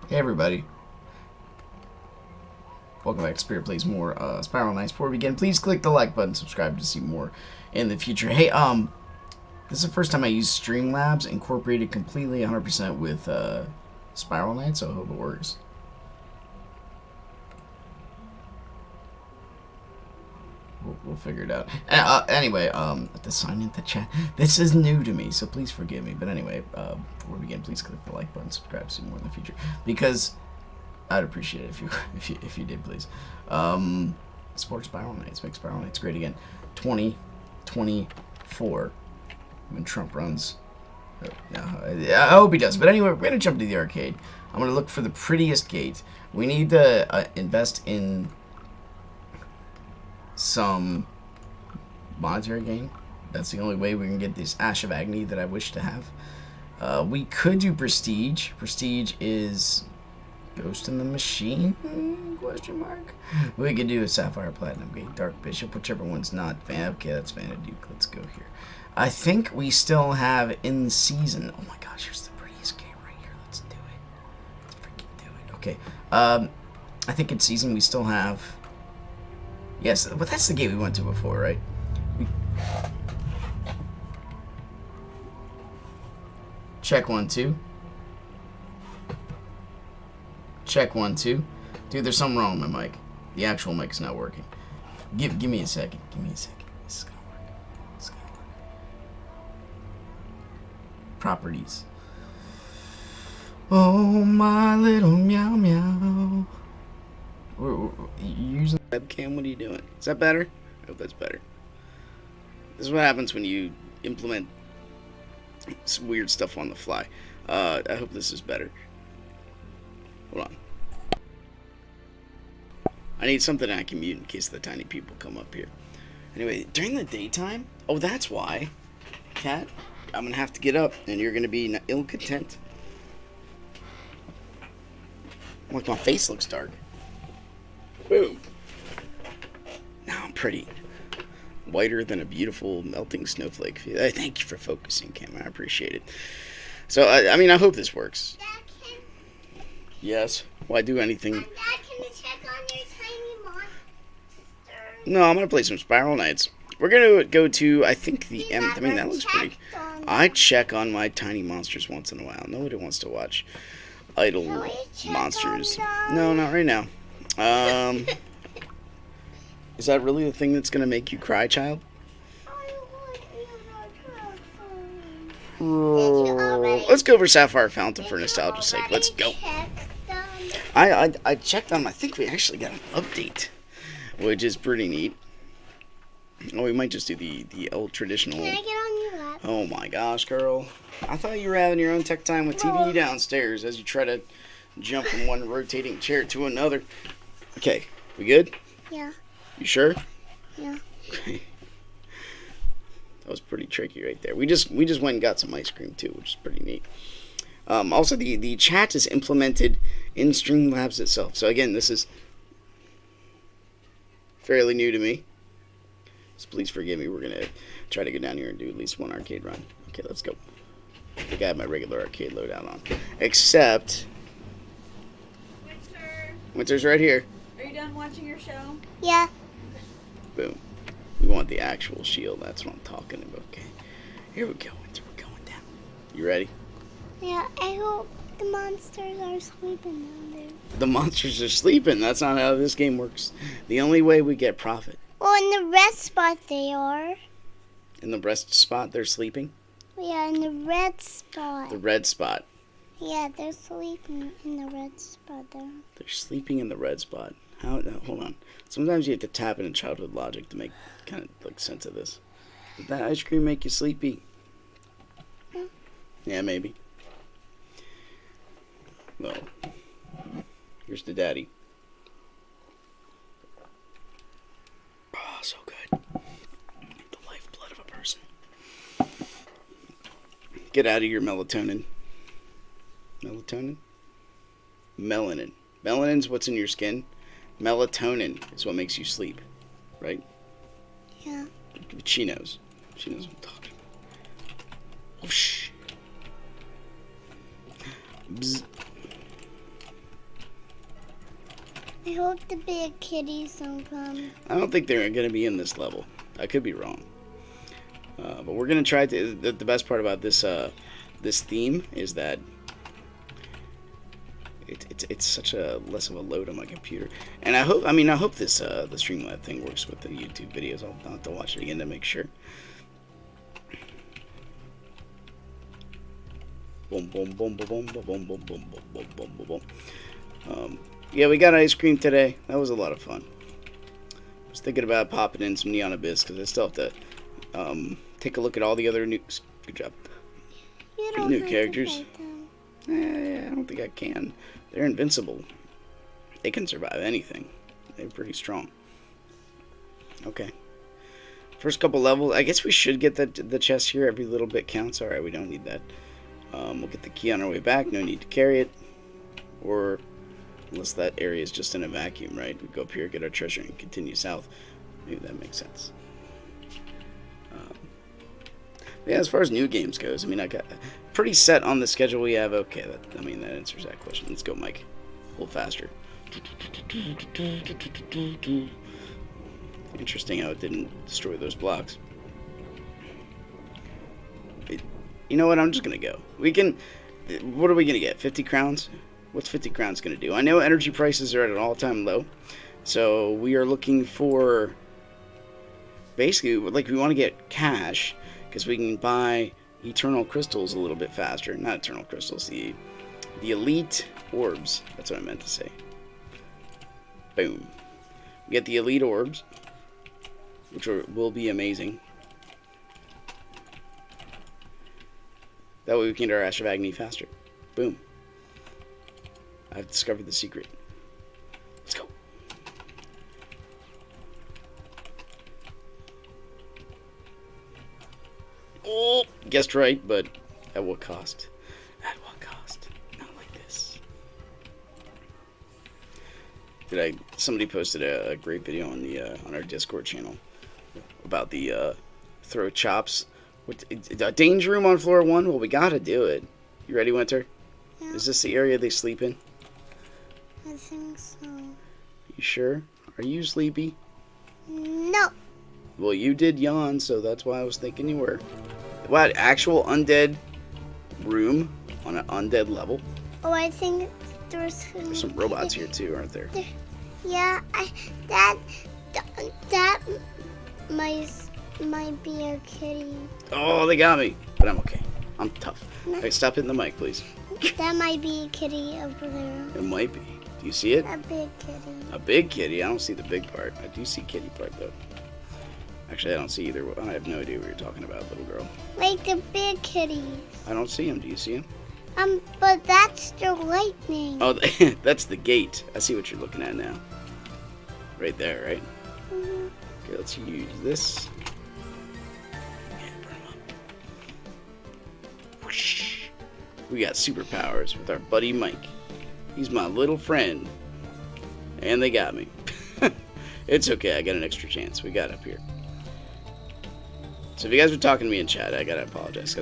Hey everybody, welcome back to Spirit Plays More Spiral Knights. Before we begin, please click the like button, subscribe to see more in the future. Hey, this is the first time I use Streamlabs incorporated completely 100% with Spiral Knights, so I hope it works. We'll figure it out. Anyway, the sign in the chat. This is new to me, so please forgive me. But anyway, before we begin, please click the like button, subscribe to see more in the future, because I'd appreciate it if you did, please. Support Spiral Knights. Make Spiral Knights great again. 2024, when Trump runs. I hope he does. But anyway, we're gonna jump to the arcade. I'm gonna look for the prettiest gate. We need to invest in some monetary gain. That's the only way we can get this Ash of Agony that I wish to have. We could do Prestige. Prestige is Ghost in the Machine? Question mark. We could do a Sapphire Platinum Gate, Dark Bishop, whichever one's not. Okay, that's Vanaduke. Let's go here. I think we still have in season. Oh my gosh, here's the prettiest game right here. Let's do it. Let's freaking do it. Okay. I think in season we still have. Yes, but that's the gate we went to before, right? Check 1 2. Check 1 2. Dude, there's something wrong with my mic. The actual mic is not working. Give me a second. Give me a second. This is gonna work. It's gonna work. Properties. Oh, my little meow meow. You using the webcam? What are you doing? Is that better? I hope that's better. This is what happens when you implement some weird stuff on the fly. I hope this is better. Hold on. I need something I can mute in case the tiny people come up here. Anyway, during the daytime? Oh, that's why. Cat, I'm going to have to get up, and you're going to be ill-content. Like, my face looks dark. Boom. Now I'm pretty. Whiter than a beautiful melting snowflake. Thank you for focusing, Cam. I appreciate it. So, I mean, I hope this works. Yes. Why do anything? Dad, can you check on your tiny monster? No, I'm going to play some Spiral Knights. We're going to go to, I think, the M. I mean, that looks pretty. I check on my tiny monsters once in a while. Nobody wants to watch idle monsters. No, not right now. Is that really the thing that's going to make you cry, child? Let's go over Sapphire Fountain for nostalgia's sake. Let's go. I checked them. I think we actually got an update, which is pretty neat. Oh, we might just do the old traditional. Can I get on your lap? Oh my gosh, girl. I thought you were having your own tech time with TV downstairs as you try to jump from one rotating chair to another. Okay, we good? Yeah. You sure? Yeah. Okay. That was pretty tricky right there. We just went and got some ice cream too, which is pretty neat. Also, the chat is implemented in Streamlabs itself. So again, this is fairly new to me. So please forgive me. We're gonna try to go down here and do at least one arcade run. Okay, let's go. I think I have my regular arcade loadout on, except Winter's right here. Are you done watching your show? Yeah. Boom. We want the actual shield. That's what I'm talking about. Okay. Here we go, Winter. We're going down. You ready? Yeah, I hope the monsters are sleeping down there. The monsters are sleeping. That's not how this game works. The only way we get profit. Well, in the rest spot they are. In the breast spot, they're sleeping? Yeah, in the red spot. The red spot. Yeah, they're sleeping in the red spot there. They're sleeping in the red spot. How? No, hold on. Sometimes you have to tap into childhood logic to make kind of like sense of this. Did that ice cream make you sleepy? Yeah, maybe. Well, here's the daddy. Oh, so good. The lifeblood of a person. Get out of your melatonin. Melatonin? Melanin. Melanin's what's in your skin. Melatonin is what makes you sleep. Right? Yeah. She knows. She knows what I'm talking about. Oh, shh. Bzz. hope the big kitties don't come. I don't think they're going to be in this level. I could be wrong. But we're going to try to... The best part about this this theme is that it's such a less of a load on my computer. And I hope this the Streamlab thing works with the YouTube videos. I'll have to watch it again to make sure. Boom, boom, boom, boom, boom, boom, boom, boom, boom, boom, boom, boom, boom. Yeah, we got ice cream today. That was a lot of fun. I was thinking about popping in some Neon Abyss because I still have to take a look at all the other new. Good job. You don't New have to characters. fight them. I don't think I can. They're invincible. They can survive anything. They're pretty strong. Okay. First couple levels. I guess we should get the chest here. Every little bit counts. Alright, we don't need that. We'll get the key on our way back. No need to carry it. Or, unless that area is just in a vacuum, right? We go up here, get our treasure, and continue south. Maybe that makes sense. Yeah, as far as new games goes, I mean, I got pretty set on the schedule we have. Okay, that answers that question. Let's go, Mike. A little faster. Interesting how it didn't destroy those blocks. You know what? I'm just going to go. We can... What are we going to get? 50 crowns? What's 50 crowns going to do? I know energy prices are at an all-time low. So we are looking for... Basically, like, we want to get cash. Because we can buy eternal crystals a little bit faster. Not eternal crystals. The elite orbs. That's what I meant to say. Boom. We get the elite orbs. Which will be amazing. That way we can get our Ash of Agony faster. Boom. I've discovered the secret. Let's go. Oh, guessed right, but at what cost? At what cost? Not like this. Somebody posted a great video on the on our Discord channel about the throw chops. The danger room on floor 1? Well, we gotta do it. You ready, Winter? Yeah. Is this the area they sleep in? I think so. You sure? Are you sleepy? No. Well, you did yawn, so that's why I was thinking you were. What, actual undead room on an undead level? Oh, I think there's some robots here too, aren't there? Yeah, that might be a kitty. Oh, they got me. But I'm okay. I'm tough. Hey, stop hitting the mic, please. That might be a kitty over there. It might be. Do you see it? A big kitty. A big kitty? I don't see the big part. I do see kitty part, though. Actually, I don't see either. I have no idea what you're talking about, little girl. Like the big kitties. I don't see him. Do you see him? But that's the lightning. Oh, that's the gate. I see what you're looking at now. Right there, right? Mm-hmm. Okay, let's use this. Yeah, burn him up. Whoosh. We got superpowers with our buddy Mike. He's my little friend. And they got me. It's okay, I got an extra chance. We got up here. So if you guys were talking to me in chat, I gotta apologize.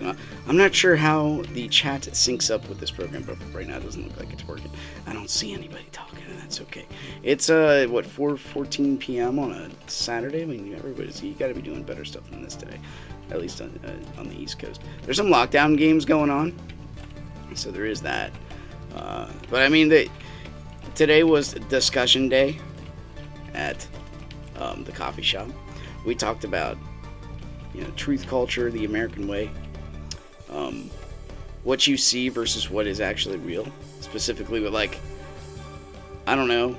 I'm not sure how the chat syncs up with this program, but right now it doesn't look like it's working. I don't see anybody talking, and that's okay. It's, what, 4:14 p.m. on a Saturday? I mean, you gotta be doing better stuff than this today. At least on the East Coast. There's some lockdown games going on, so there is that. But I mean, today was discussion day at the coffee shop. We talked about, truth culture, the American way, what you see versus what is actually real. Specifically with, like, I don't know,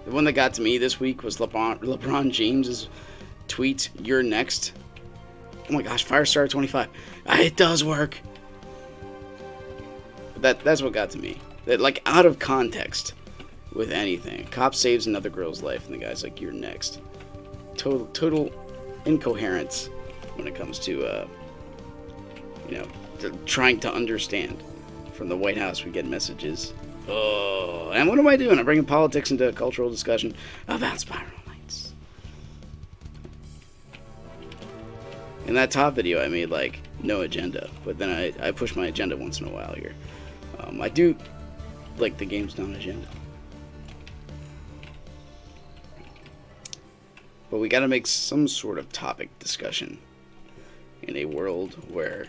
the one that got to me this week was LeBron James's tweet, "You're next." Oh my gosh, Firestar 25. It does work. That's what got to me. That, like, out of context with anything. A cop saves another girl's life, and the guy's like, "You're next." Total incoherence when it comes to, trying to understand. From the White House, we get messages. Oh, and what am I doing? I'm bringing politics into a cultural discussion about Spiral Knights. In that top video, I made, like, no agenda, but then I push my agenda once in a while here. I do like the game's non-agenda. But we gotta make some sort of topic discussion in a world where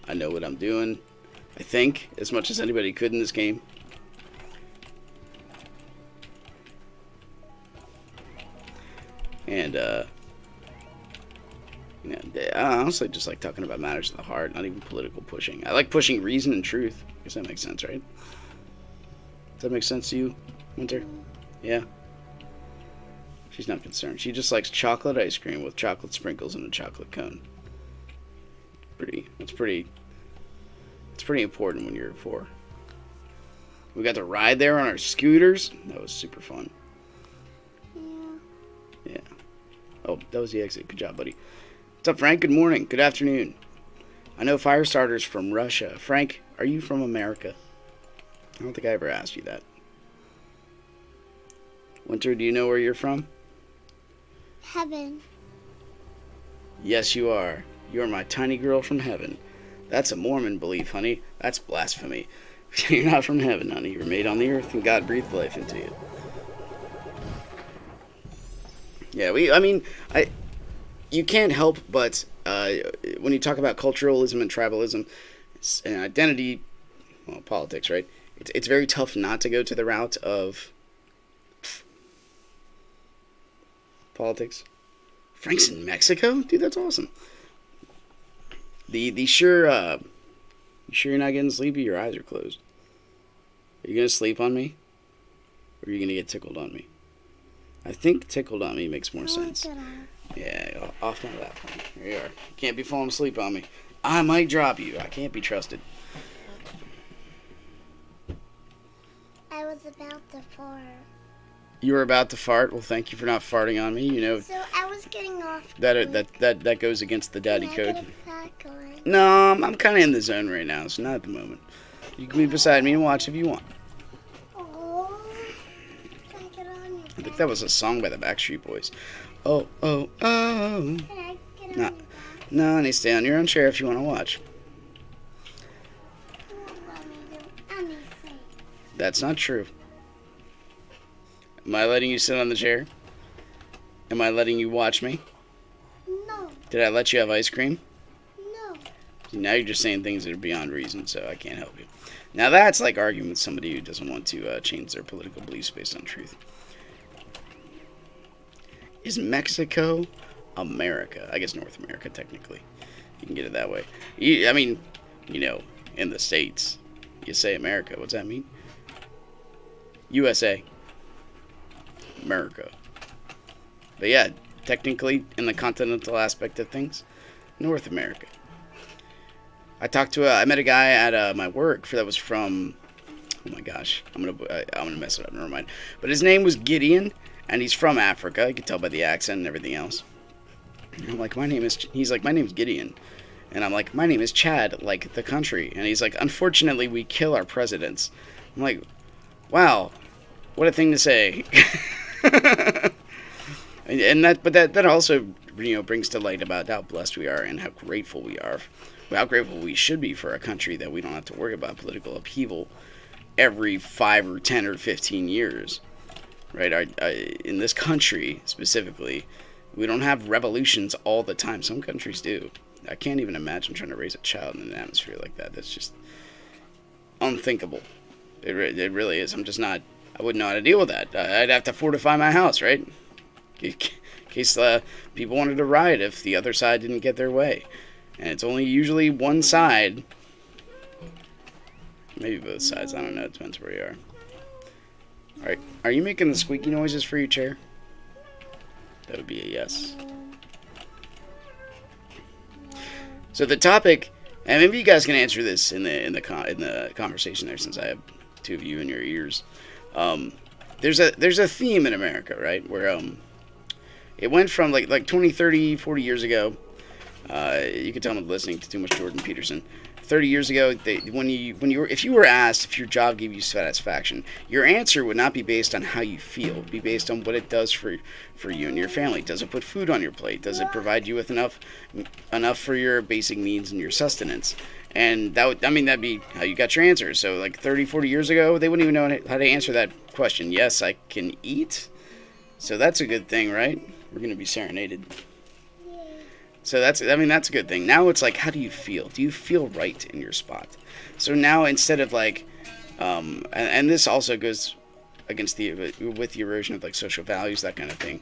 I know what I'm doing, I think, as much as anybody could in this game. And, I honestly just like talking about matters of the heart, not even political pushing. I like pushing reason and truth. I guess that makes sense, right? Does that make sense to you, Winter? Yeah? She's not concerned. She just likes chocolate ice cream with chocolate sprinkles and a chocolate cone. It's pretty important when you're 4. We got to ride there on our scooters. That was super fun. Yeah. Oh, that was the exit. Good job, buddy. What's up, Frank? Good morning. Good afternoon. I know Firestarter's from Russia. Frank, are you from America? I don't think I ever asked you that. Winter, do you know where you're from? Heaven. Yes, you are. You are my tiny girl from heaven. That's a Mormon belief, honey. That's blasphemy. You're not from heaven, honey. You were made on the earth and God breathed life into you. Yeah, you can't help but, when you talk about culturalism and tribalism and identity, well, politics, right? It's very tough not to go to the route of politics. Frank's in Mexico? Dude, that's awesome. You sure you're not getting sleepy? Your eyes are closed. Are you going to sleep on me? Or are you going to get tickled on me? I think tickled on me makes more sense. Yeah, off my lap. Here you are. You can't be falling asleep on me. I might drop you. I can't be trusted. I was about to fart. You were about to fart? Well, thank you for not farting on me. You know So I was getting off. that goes against the daddy Can I code. get a fat going? No, I'm kind of in the zone right now, so not at the moment. You can be beside me and watch if you want. Oh, can I get on you? I think that was a song by the Backstreet Boys. Oh, oh, oh. Can I get on No, your back? no, honey, stay on your own chair if you want to watch. You won't let me do anything. That's not true. Am I letting you sit on the chair? Am I letting you watch me? No, Did I let you have ice cream? no. Now you're just saying things that are beyond reason, so I can't help you. Now that's like arguing with somebody who doesn't want to change their political beliefs based on truth. Is Mexico America? I guess North America, technically. You can get it that way. In the States, you say America. What's that mean? USA. America. But yeah, technically, in the continental aspect of things, North America. I met a guy at my work that was from, oh my gosh, I'm gonna mess it up, never mind. But his name was Gideon, and he's from Africa. You can tell by the accent and everything else. And I'm like, he's like, my name's Gideon. And I'm like, my name is Chad, like the country. And he's like, unfortunately, we kill our presidents. I'm like, wow, what a thing to say. But that also, brings to light about how blessed we are and how grateful we are, how grateful we should be for a country that we don't have to worry about political upheaval every 5 or 10 or 15 years, right? In this country specifically, we don't have revolutions all the time. Some countries do. I can't even imagine trying to raise a child in an atmosphere like that. That's just unthinkable. It really is. I wouldn't know how to deal with that. I'd have to fortify my house, right? In case people wanted to riot if the other side didn't get their way. And it's only usually one side. Maybe both sides. I don't know. It depends where you are. Alright. Are you making the squeaky noises for your chair? That would be a yes. So the topic, and maybe you guys can answer this in the conversation there, since I have two of you in your ears. There's a theme in America, right? Where it went from like 20, 30, 40 years ago. You can tell I'm listening to too much Jordan Peterson. 30 years ago, if you were asked if your job gave you satisfaction, your answer would not be based on how you feel. It would be based on what it does for you and your family. Does it put food on your plate? Does it provide you with enough for your basic needs and your sustenance? And that'd be how you got your answer. So like 30, 40 years ago, they wouldn't even know how to answer that question. Yes, I can eat. So that's a good thing, right? We're going to be serenaded. So that's a good thing. Now it's like, how do you feel? Do you feel right in your spot? So now instead of like, and this also goes against with the erosion of like social values, that kind of thing.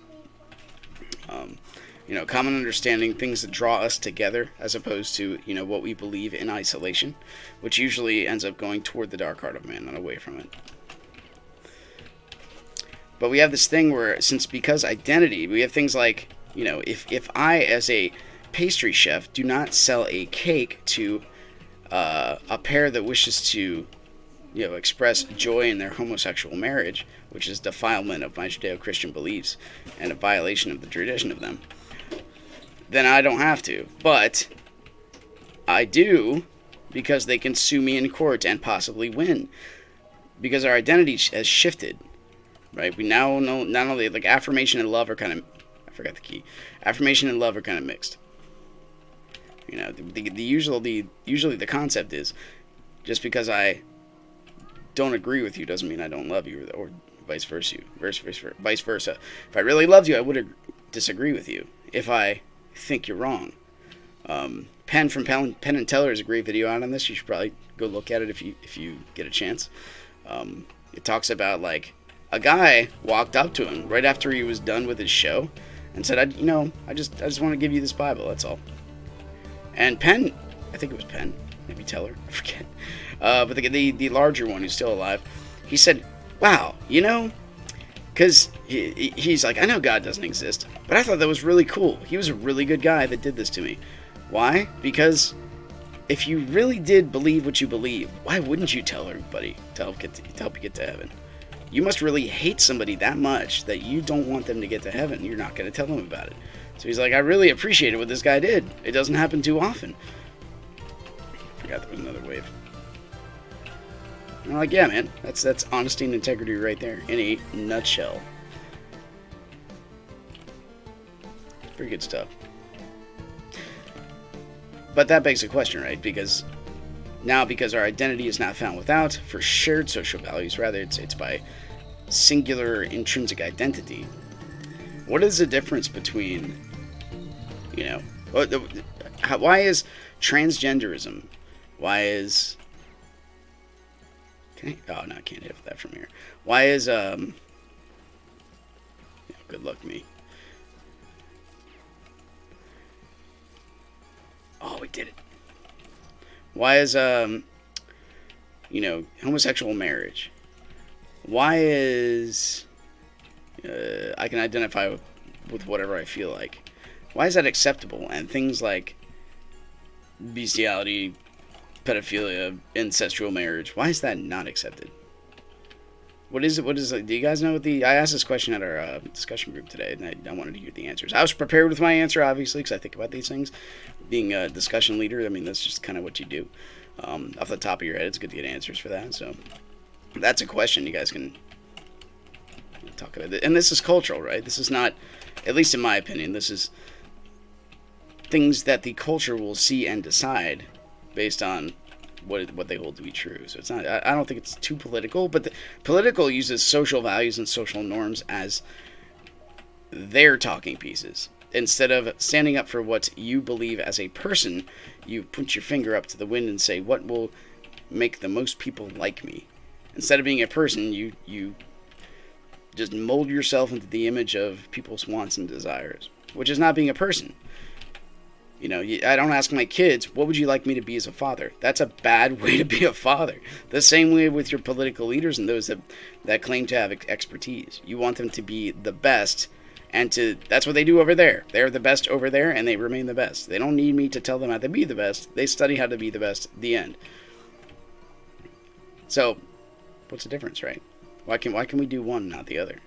Common understanding, things that draw us together, as opposed to what we believe in isolation, which usually ends up going toward the dark heart of man, not away from it. But we have this thing where, because identity, we have things like, if I, as a pastry chef, do not sell a cake to a pair that wishes to, express joy in their homosexual marriage, which is defilement of my Judeo-Christian beliefs and a violation of the tradition of them, then I don't have to. But I do, because they can sue me in court and possibly win, because our identity has shifted. Right? We now know, not only like affirmation and love are kind of, I forgot the key. Affirmation and love are kind of mixed. Usually the concept is, just because I don't agree with you doesn't mean I don't love you, or vice versa. Vice versa. If I really loved you, I would disagree with you if I think you're wrong. Penn from Penn and Teller is a great video out on this. You should probably go look at it if you get a chance. It talks about like, a guy walked up to him right after he was done with his show and said, I just want to give you this Bible, that's all. And Penn, I think it was Penn, maybe Teller, I forget. But the larger one who's still alive, he said, wow, because he's like, I know God doesn't exist, but I thought that was really cool. He was a really good guy that did this to me. Why? Because if you really did believe what you believe, why wouldn't you tell everybody to help you get to heaven? You must really hate somebody that much that you don't want them to get to heaven. You're not going to tell them about it. So he's like, I really appreciated what this guy did. It doesn't happen too often. Forgot there was another wave. I'm like, yeah, man, that's honesty and integrity right there in a nutshell. Pretty good stuff. But that begs a question, right? Because our identity is not found without for shared social values, rather it's by singular intrinsic identity. What is the difference between, why is transgenderism, I can't hit that from here. Why is, good luck me. Oh, we did it. Why is, homosexual marriage? Why is, I can identify with whatever I feel like. Why is that acceptable? And things like bestiality, pedophilia, incestual marriage, why is that not accepted? What is it? Do you guys know what I asked this question at our discussion group today, and I wanted to hear the answers. I was prepared with my answer, obviously, because I think about these things. Being a discussion leader, that's just kind of what you do. Off the top of your head, it's good to get answers for that. So that's a question you guys can talk about. And this is cultural, right? This is not, at least in my opinion, this is things that the culture will see and decide based on what they hold to be true. So it's not, I don't think it's too political, but the political uses social values and social norms as their talking pieces. Instead of standing up for what you believe as a person, you put your finger up to the wind and say, what will make the most people like me? Instead of being a person, you just mold yourself into the image of people's wants and desires, which is not being a person. I don't ask my kids, what would you like me to be as a father? That's a bad way to be a father. The same way with your political leaders and those that claim to have expertise. You want them to be the best, and that's what they do over there. They're the best over there, and they remain the best. They don't need me to tell them how to be the best. They study how to be the best. The end. So, what's the difference, right? Why can we do one, not the other?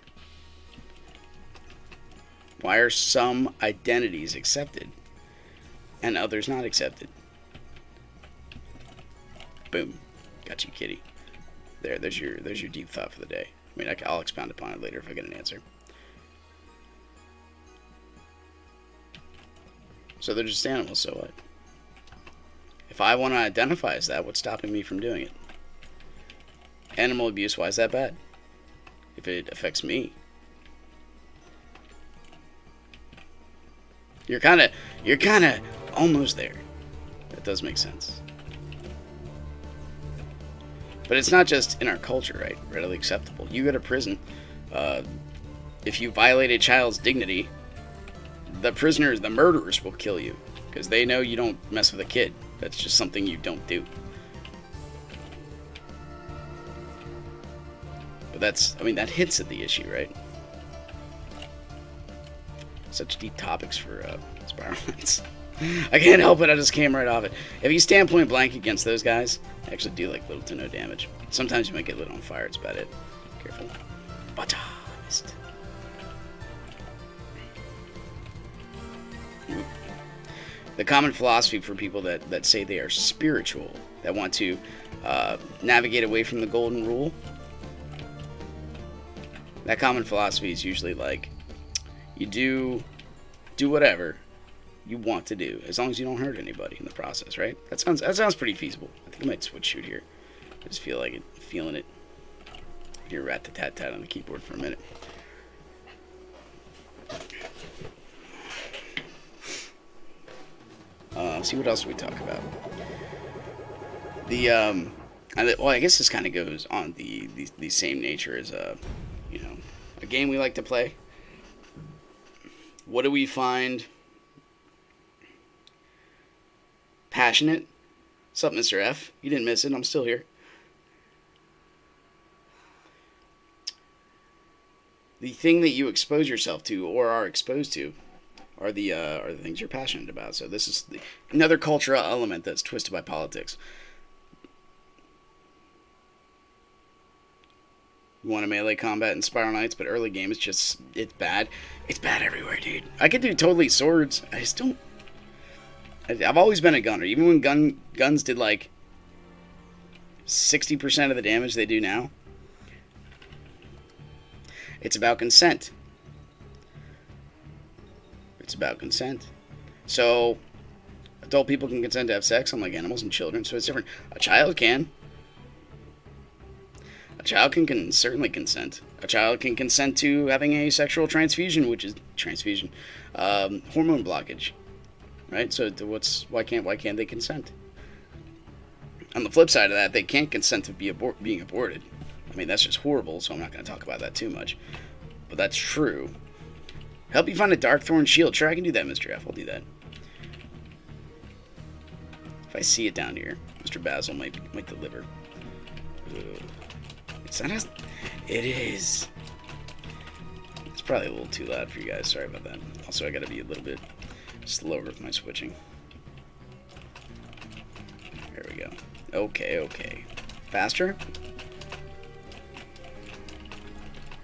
Why are some identities accepted and others not accepted? Boom. Got you, kitty. There's your deep thought for the day. I'll expound upon it later if I get an answer. So they're just animals, so what? If I want to identify as that, what's stopping me from doing it? Animal abuse, why is that bad? If it affects me. You're kind of almost there. That does make sense. But it's not just in our culture, right? Readily acceptable. You go to prison. If you violate a child's dignity, the murderers will kill you because they know you don't mess with a kid. That's just something you don't do. But that hits at the issue, right? Such deep topics for Spiral Knights. I can't help it, I just came right off it. If you stand point blank against those guys, they actually do like little to no damage. Sometimes you might get lit on fire, it's about it. Careful. But missed. The common philosophy for people that say they are spiritual, that want to navigate away from the golden rule, that common philosophy is usually like, you do whatever you want to do, as long as you don't hurt anybody in the process, right? That sounds pretty feasible. I think I might switch shoot here. I just feel like it, feeling it. Hear rat-tat-tat on the keyboard for a minute. See what else we talk about. I guess this kind of goes on the same nature as a game we like to play. What do we find passionate? What's up, Mr. F? You didn't miss it. I'm still here. The thing that you expose yourself to or are exposed to are the things you're passionate about. So this is another cultural element that's twisted by politics. You want to melee combat in Spiral Knights, but early game it's bad. It's bad everywhere, dude. I could do totally swords. I just don't. I've always been a gunner. Even when guns did like 60% of the damage they do now. It's about consent. It's about consent. So, adult people can consent to have sex, unlike animals and children, so it's different. A child can. A child can certainly consent. A child can consent to having a sexual transfusion, which is hormone blockage, right? So why can't they consent? On the flip side of that, they can't consent to being aborted. I mean, that's just horrible, so I'm not going to talk about that too much. But that's true. Help you find a Darkthorn shield. Sure, I can do that, Mr. F. I'll do that. If I see it down here, Mr. Basil might deliver. It's not as... It is. It's probably a little too loud for you guys. Sorry about that. Also, I got to be a little bit slower with my switching. There we go. Okay. Faster?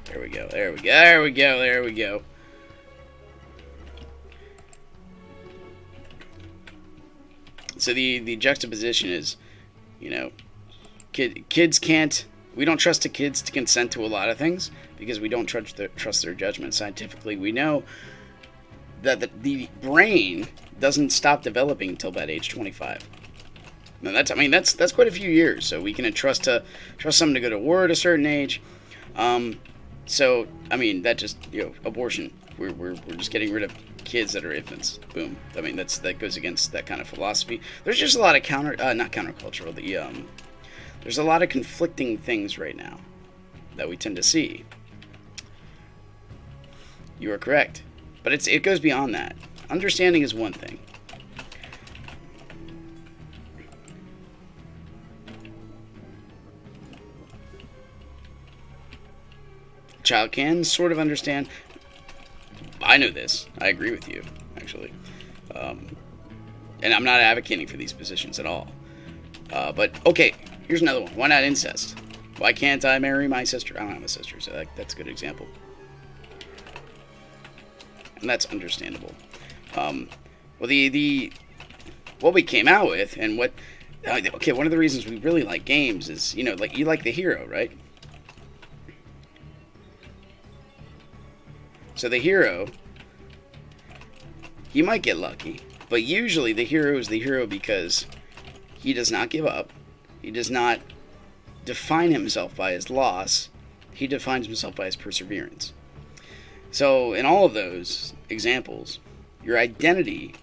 There we go. So the juxtaposition is, kids can't. We don't trust the kids to consent to a lot of things because we don't trust their judgment. Scientifically, we know that the brain doesn't stop developing until about age 25. Now that's quite a few years. So we can trust someone to go to war at a certain age. So that just abortion. We're just getting rid of kids that are infants. Boom. That goes against that kind of philosophy. There's just a lot of not countercultural. There's a lot of conflicting things right now that we tend to see. You are correct, but it goes beyond that. Understanding is one thing. A child can sort of understand. I know this. I agree with you, actually. And I'm not advocating for these positions at all. But, okay, here's another one. Why not incest? Why can't I marry my sister? I don't have a sister, so that's a good example. And that's understandable. Well, what we came out with, and one of the reasons we really like games is, you like the hero, right? So the hero, he might get lucky, but usually the hero is the hero because he does not give up. He does not define himself by his loss. He defines himself by his perseverance. So in all of those examples, Your identity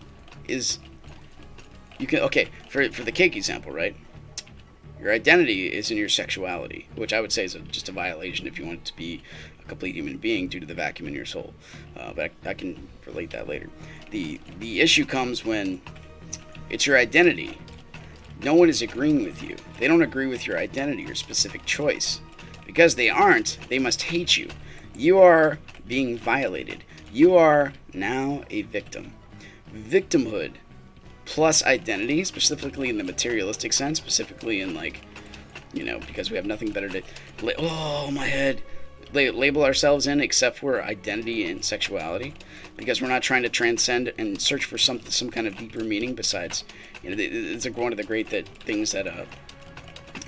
is, you can, okay, for the cake example, right? Your identity is in your sexuality, which I would say is just a violation if you want to be a complete human being due to the vacuum in your soul. But I can relate that later. The issue comes when it's your identity. No one is agreeing with you. They don't agree with your identity or specific choice. Because they aren't, they must hate you. You are being violated. You are now a victim. Victimhood plus identity, specifically in the materialistic sense, specifically in like, because we have nothing better to, my head, label ourselves in except for identity and sexuality, because we're not trying to transcend and search for some kind of deeper meaning besides, it's like one of the great things that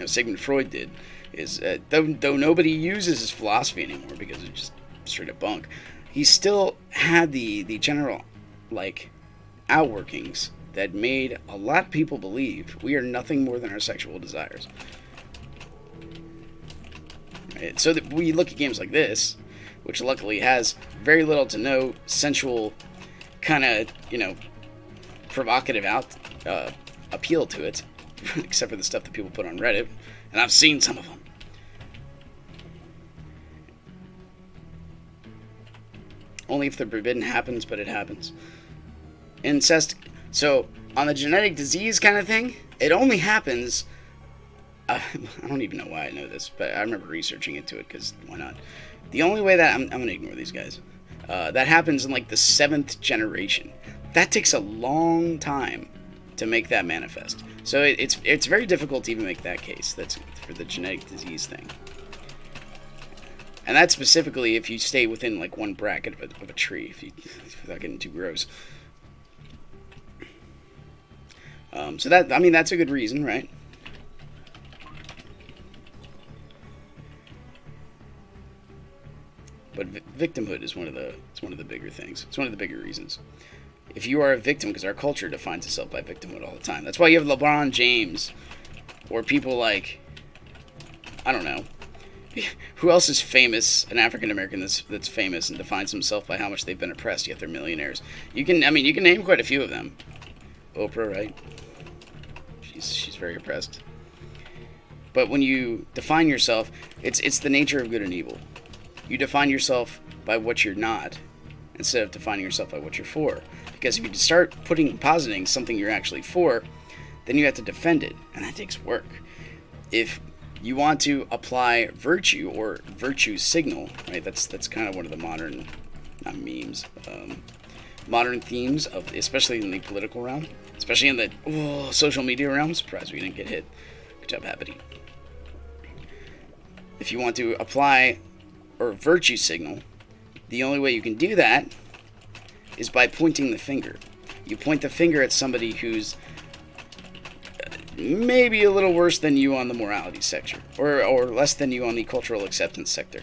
Sigmund Freud did is though nobody uses his philosophy anymore because it's just straight up bunk, he still had the general like outworkings that made a lot of people believe we are nothing more than our sexual desires. Right? So that we look at games like this, which luckily has very little to no sensual kind of, provocative appeal to it, except for the stuff that people put on Reddit, and I've seen some of them. Only if the forbidden happens, but it happens. Incest. So, on the genetic disease kind of thing, it only happens... I don't even know why I know this, but I remember researching into it, because why not? The only way that... I'm going to ignore these guys. That happens in, like, the 7th generation. That takes a long time to make that manifest. So, it's very difficult to even make that case. That's for the genetic disease thing. And that's specifically if you stay within, like, one bracket of a tree, without getting too gross. So that's a good reason, right? But victimhood is one of the bigger things. It's one of the bigger reasons. If you are a victim, because our culture defines itself by victimhood all the time. That's why you have LeBron James, or people like, I don't know, who else is famous, an African American that's famous and defines himself by how much they've been oppressed, yet they're millionaires. You can name quite a few of them. Oprah, right? She's very oppressed. But when you define yourself, it's the nature of good and evil. You define yourself by what you're not, instead of defining yourself by what you're for. Because if you start positing something you're actually for, then you have to defend it, and that takes work. If you want to apply virtue or virtue signal, right? That's kind of one of the modern, not memes, modern themes of, especially in the political realm, especially in the social media realm. Surprised we didn't get hit. Good job, Habity. If you want to apply or virtue signal, the only way you can do that is by pointing the finger. You point the finger at somebody who's maybe a little worse than you on the morality sector, or less than you on the cultural acceptance sector.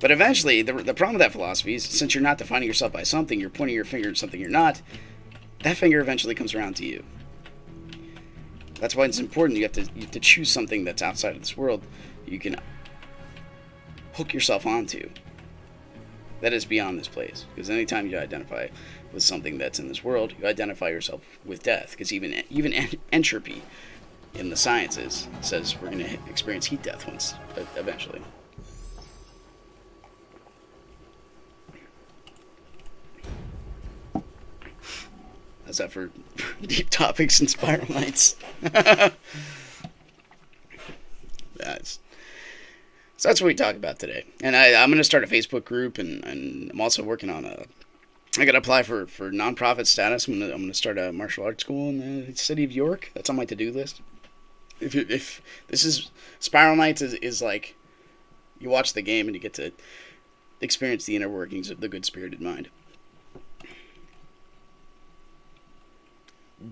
But eventually, the problem with that philosophy is, since you're not defining yourself by something, you're pointing your finger at something you're not, that finger eventually comes around to you. That's why it's important. You have to choose something that's outside of this world you can hook yourself onto, that is beyond this place. Because anytime you identify with something that's in this world, you identify yourself with death. Because even entropy in the sciences says we're going to experience heat death once, eventually. How's that for deep topics and spiral nights? So that's what we talk about today. And I'm going to start a Facebook group, and I'm also working on I got to apply for nonprofit status. I'm going to start a martial arts school in the city of York. That's on my to-do list. If this is Spiral Nights is like, you watch the game and you get to experience the inner workings of the good-spirited mind.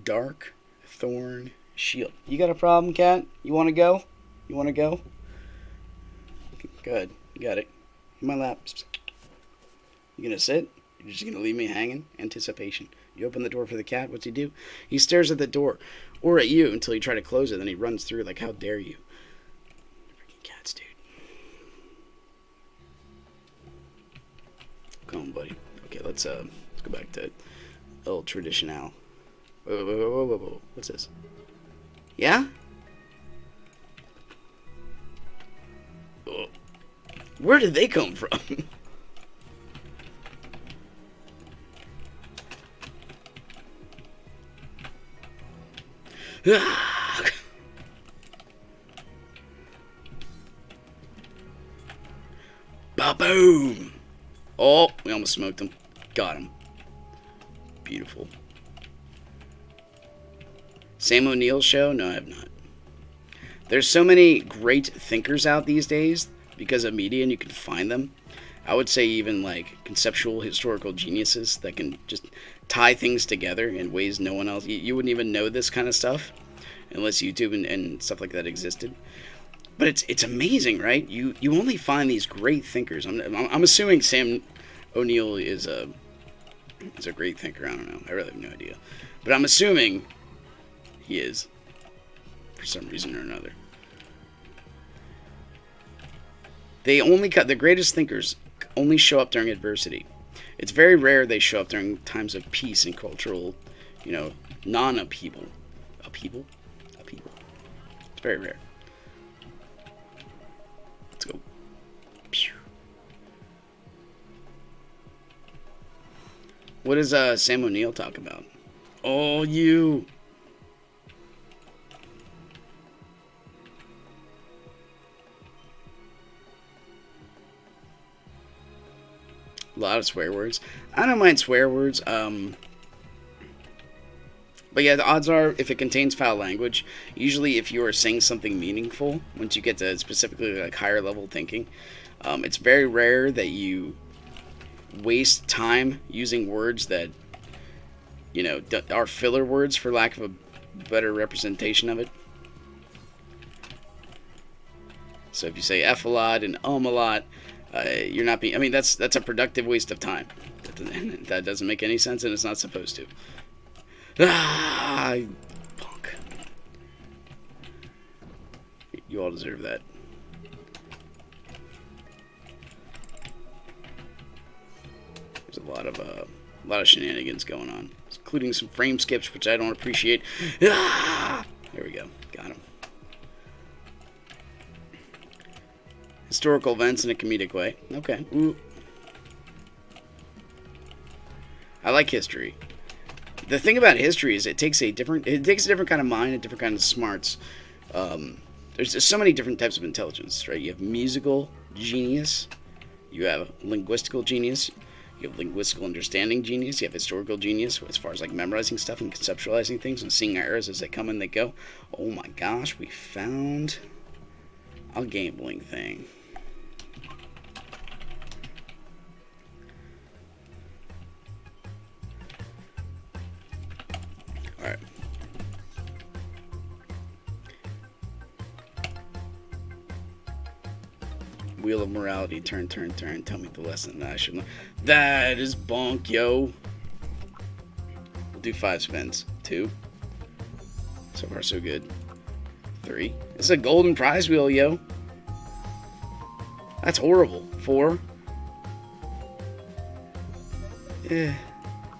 Dark Thorn Shield. You got a problem, Cat? You want to go? You want to go? Good. You got it. In my lap. You gonna sit? You're just gonna leave me hanging? Anticipation. You open the door for the cat. What's he do? He stares at the door, or at you, until you try to close it. Then he runs through like, how dare you? Freaking cats, dude. Come on, buddy. Okay, let's go back to old traditional. Whoa. What's this? Yeah? Oh. Where did they come from? Ba-boom! Oh, we almost smoked him. Got him. Beautiful. Sam O'Neill's show? No, I have not. There's so many great thinkers out these days because of media, and you can find them. I would say even like conceptual historical geniuses that can just tie things together in ways no one else. You wouldn't even know this kind of stuff unless YouTube and stuff like that existed. But it's amazing, right? You only find these great thinkers. I'm assuming Sam O'Neill is a great thinker. I don't know. I really have no idea. But I'm assuming he is for some reason or another. The greatest thinkers only show up during adversity. It's very rare they show up during times of peace and cultural, non-upheaval. Upheaval? It's very rare. Let's go. What does Sam O'Neill talk about? Oh, you. A lot of swear words. I don't mind swear words. But yeah, the odds are if it contains foul language, usually if you are saying something meaningful, once you get to specifically like higher level thinking, it's very rare that you waste time using words that, are filler words for lack of a better representation of it. So if you say F a lot and a lot, you're not being. I mean, that's a productive waste of time. That doesn't make any sense, and it's not supposed to. Punk. You all deserve that. There's a lot of shenanigans going on, including some frame skips, which I don't appreciate. There we go. Got him. Historical events in a comedic way. Okay. Ooh. I like history. The thing about history is it takes a different kind of mind, a different kind of smarts. There's so many different types of intelligence, right? You have musical genius, you have linguistical genius, you have linguistical understanding genius, you have historical genius as far as like memorizing stuff and conceptualizing things and seeing errors as they come and they go. Oh my gosh, we found a gambling thing. Alright. Wheel of morality, turn. Tell me the lesson that I should learn. That is bonk, yo. We'll do 5 spins. 2. So far, so good. 3. It's a golden prize wheel, yo. That's horrible. 4.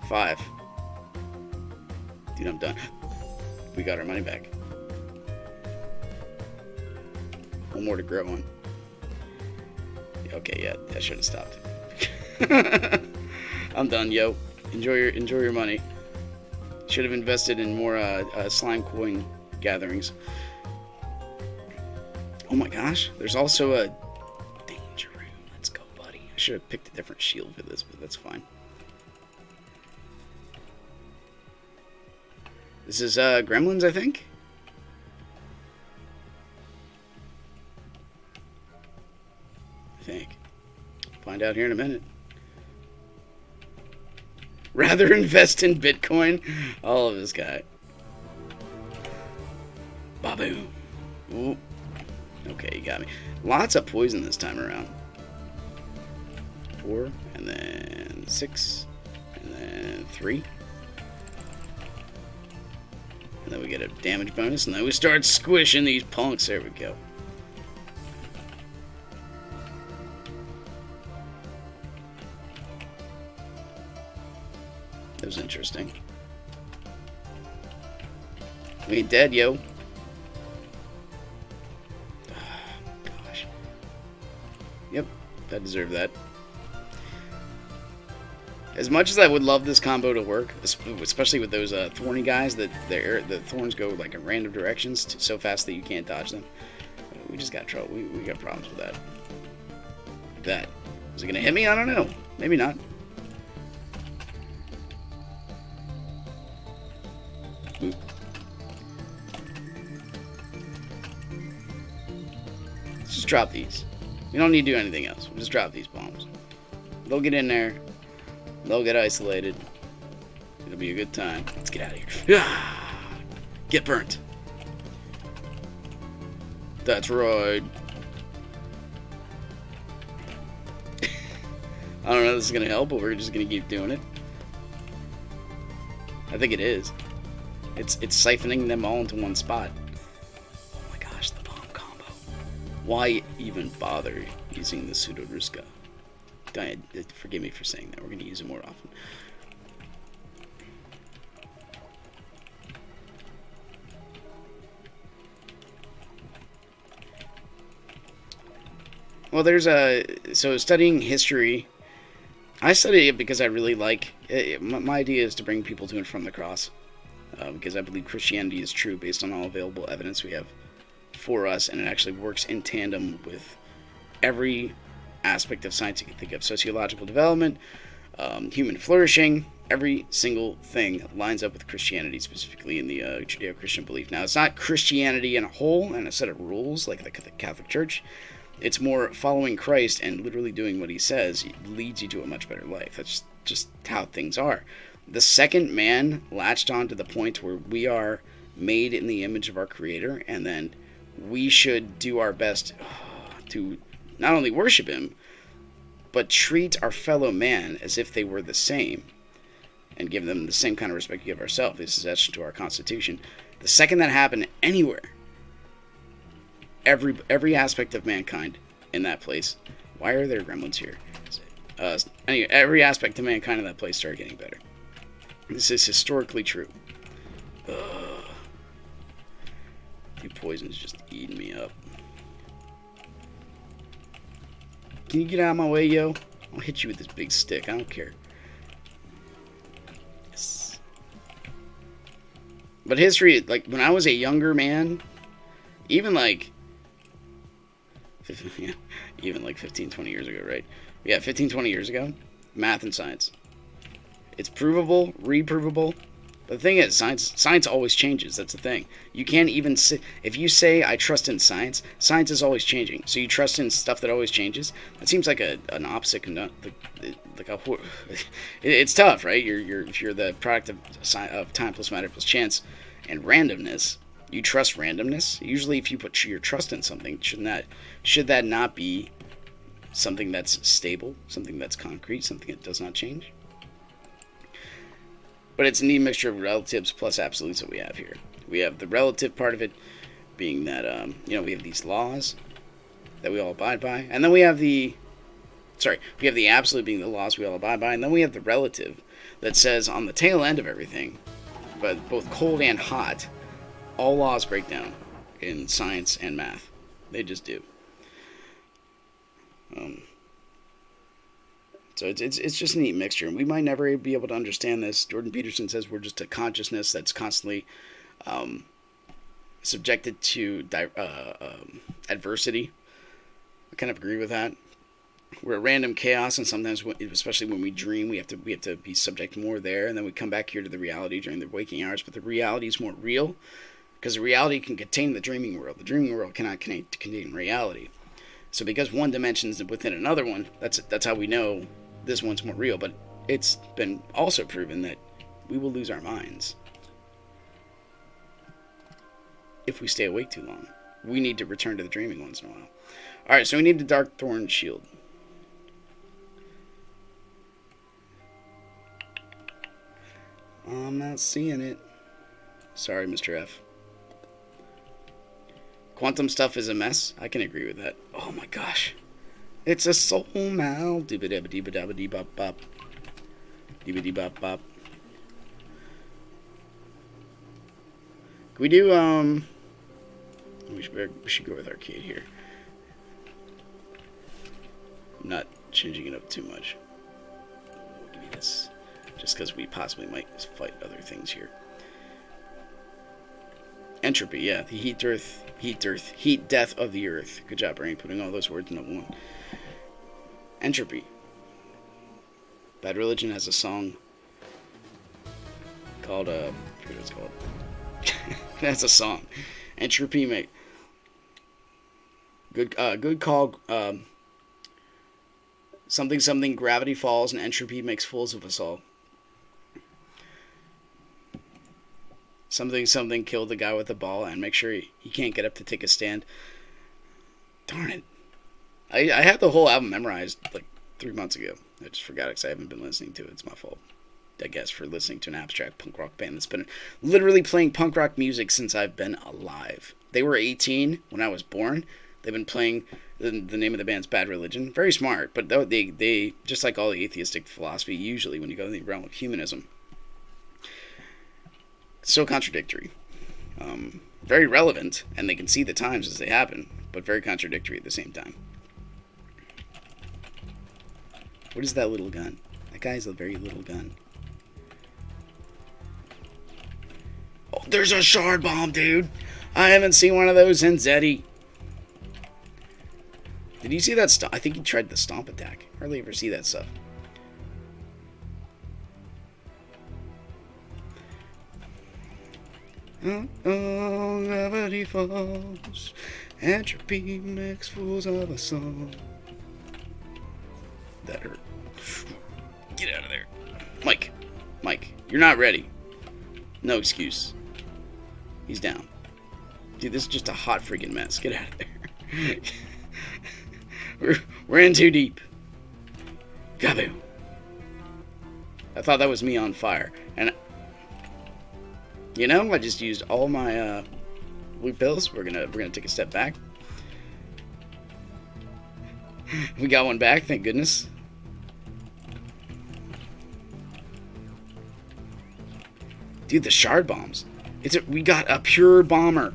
5. Dude, I'm done. We got our money back. One more to grow on. Okay, yeah, I should have stopped. I'm done, yo. Enjoy your money. Should have invested in more slime coin gatherings. Oh my gosh, there's also a danger room. Let's go, buddy. I should have picked a different shield for this, but that's fine. This is Gremlins, I think. Find out here in a minute. Rather invest in Bitcoin. All of this guy. Baboom. Ooh. Okay, you got me. Lots of poison this time around. 4, and then 6, and then 3. And then we get a damage bonus, and then we start squishing these punks. There we go. That was interesting. We ain't dead, yo. Gosh. Yep, I deserve that. As much as I would love this combo to work, especially with those thorny guys that the thorns go like in random directions so fast that you can't dodge them, we just got trouble. We got problems with that. That is it gonna hit me? I don't know. Maybe not. Oop. Let's just drop these. We don't need to do anything else. We'll just drop these bombs. They'll get in there. They'll get isolated. It'll be a good time. Let's get out of here. Get burnt. That's right. I don't know if this is going to help, but we're just going to keep doing it. I think it is. It's siphoning them all into one spot. Oh my gosh, the bomb combo. Why even bother using the pseudo-Ruska? Forgive me for saying that. We're going to use it more often. Well, there's so studying history. I study it because I really like it. My idea is to bring people to and from the cross, because I believe Christianity is true based on all available evidence we have for us, and it actually works in tandem with every aspect of science you can think of. Sociological development, human flourishing, every single thing lines up with Christianity, specifically in the Judeo-Christian belief. Now, it's not Christianity in a whole and a set of rules like the Catholic Church. It's more following Christ and literally doing what he says leads you to a much better life. That's just how things are. The second man latched on to the point where we are made in the image of our Creator, and then we should do our best to not only worship him, but treat our fellow man as if they were the same, and give them the same kind of respect we give ourselves. This is etched into our Constitution. The second that happened anywhere, every aspect of mankind in that place. Why are there gremlins here? Anyway, every aspect of mankind in that place started getting better. This is historically true. You poison's just eating me up. Can you get out of my way, yo? I'll hit you with this big stick. I don't care. Yes. But history, like when I was a younger man, even like 15, 20 years ago, right? Yeah, 15, 20 years ago, math and science. It's provable, reprovable. But the thing is, science always changes. That's the thing. You can't even say, if you say I trust in science, science is always changing. So you trust in stuff that always changes. That seems like an opposite. It's tough, right? If you're the product of time plus matter plus chance and randomness. You trust randomness. Usually, if you put your trust in something, should that not be something that's stable, something that's concrete, something that does not change? But it's a neat mixture of relatives plus absolutes that we have here. We have the relative part of it being that we have these laws that we all abide by, and then we have the absolute being the laws we all abide by, and then we have the relative that says on the tail end of everything, but both cold and hot, all laws break down in science and math. They just do. So it's just a neat mixture, and we might never be able to understand this. Jordan Peterson says we're just a consciousness that's constantly subjected to adversity. I kind of agree with that. We're a random chaos, and sometimes, especially when we dream, we have to be subject more there, and then we come back here to the reality during the waking hours. But the reality is more real, because the reality can contain the dreaming world. The dreaming world cannot contain reality. So because one dimension is within another one, that's how we know this one's more real. But it's been also proven that we will lose our minds if we stay awake too long. We need to return to the dreaming once in a while. Alright, so we need the Dark Thorn Shield. I'm not seeing it. Sorry, Mr. F. Quantum stuff is a mess. I can agree with that. Oh my gosh. It's a soul mal. Dibba-dabba-dibba-dabba-dee-bop-bop. Dibba-dee-bop-bop. Can we do, we should go with arcade here. I'm not changing it up too much. We'll give you this, just because we possibly might fight other things here. Entropy, yeah. The heat, death of the earth. Good job, Brain, putting all those words into one. Entropy. Bad Religion has a song called, I forget what it's called. That's a song. Entropy, mate. Good call. Something, gravity falls, and entropy makes fools of us all. Something killed the guy with the ball, and make sure he can't get up to take a stand. Darn it. I had the whole album memorized like 3 months ago. I just forgot it because I haven't been listening to it. It's my fault, I guess, for listening to an abstract punk rock band that's been literally playing punk rock music since I've been alive. They were 18 when I was born. They've been playing, the name of the band's Bad Religion. Very smart, but they just like all the atheistic philosophy, usually when you go in the realm of humanism, so contradictory. Very relevant, and they can see the times as they happen, but very contradictory at the same time. What is that little gun? That guy's a very little gun. Oh, there's a shard bomb, dude. I haven't seen one of those since Eddie. Did you see that stomp? I think he tried the stomp attack. Hardly ever see that stuff. Oh, gravity falls. Entropy makes fools of us all. That hurt. Get out of there. Mike, you're not ready. No excuse. He's down. Dude, this is just a hot freaking mess. Get out of there. We're in too deep. Gaboo. I thought that was me on fire. And, you know, I just used all my blue pills. We're gonna take a step back. We got one back, thank goodness. Dude, the shard bombs. We got a pure bomber.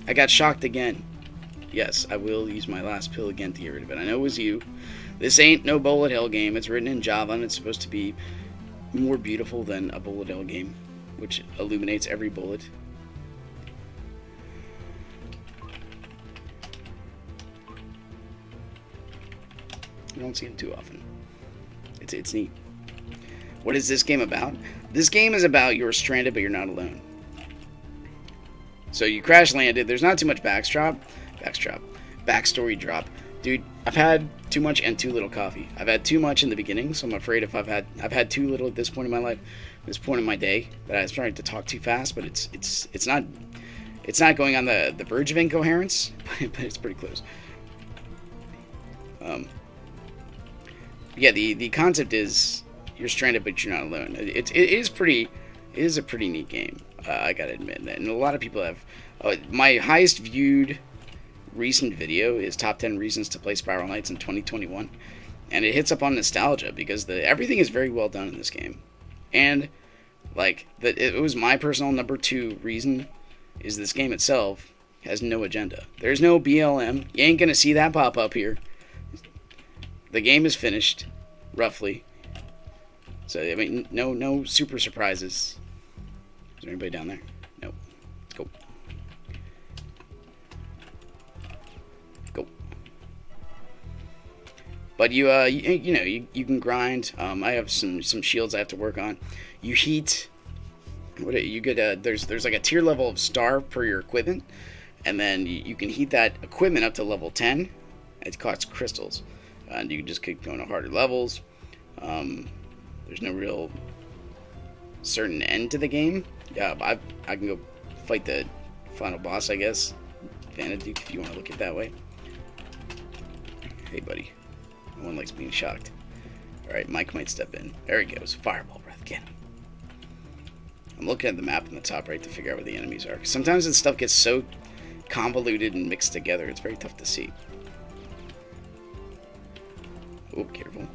I got shocked again. Yes, I will use my last pill again to get rid of it. I know it was you. This ain't no bullet hell game. It's written in Java, and it's supposed to be more beautiful than a bullet hell game, which illuminates every bullet. You don't see them too often. It's neat. What is this game about? This game is about you're stranded, but you're not alone. So you crash landed. There's not too much backstory drop. Dude, I've had too much and too little coffee. I've had too much in the beginning, so I'm afraid if I've had too little at this point in my life, this point in my day, that I was trying to talk too fast, but it's not going on the verge of incoherence, but it's pretty close. Yeah, the concept is you're stranded, but you're not alone. It is a pretty neat game. I gotta admit that, and a lot of people have. My highest viewed recent video is top 10 reasons to play Spiral Knights in 2021, and it hits up on nostalgia because everything is very well done in this game, and like it was my personal number 2 reason is this game itself has no agenda. There's no BLM. You ain't gonna see that pop up here. The game is finished, roughly. So I mean, no super surprises. Is there anybody down there? No. Let's go. Go. But you can grind. I have some shields I have to work on. You heat. You get there's like a tier level of star per your equipment, and then you can heat that equipment up to level 10. It costs crystals, and you can just keep going to harder levels. There's no real certain end to the game. Yeah, I can go fight the final boss, I guess. Vanity, if you want to look at it that way. Hey, buddy. No one likes being shocked. Alright, Mike might step in. There he goes. Fireball breath. Get him. I'm looking at the map in the top right to figure out where the enemies are. 'Cause sometimes this stuff gets so convoluted and mixed together, it's very tough to see. Oh, careful.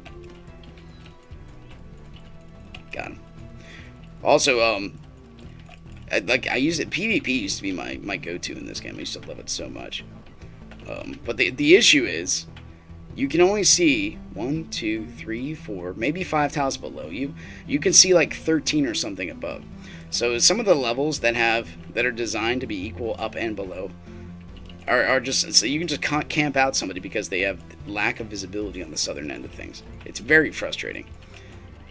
Got him. Also, I use it. PvP used to be my go-to in this game. I used to love it so much. But the issue is, you can only see 1, 2, 3, 4, maybe 5 tiles below you. You can see like 13 or something above. So some of the levels that are designed to be equal up and below are just, so you can just camp out somebody because they have lack of visibility on the southern end of things. It's very frustrating.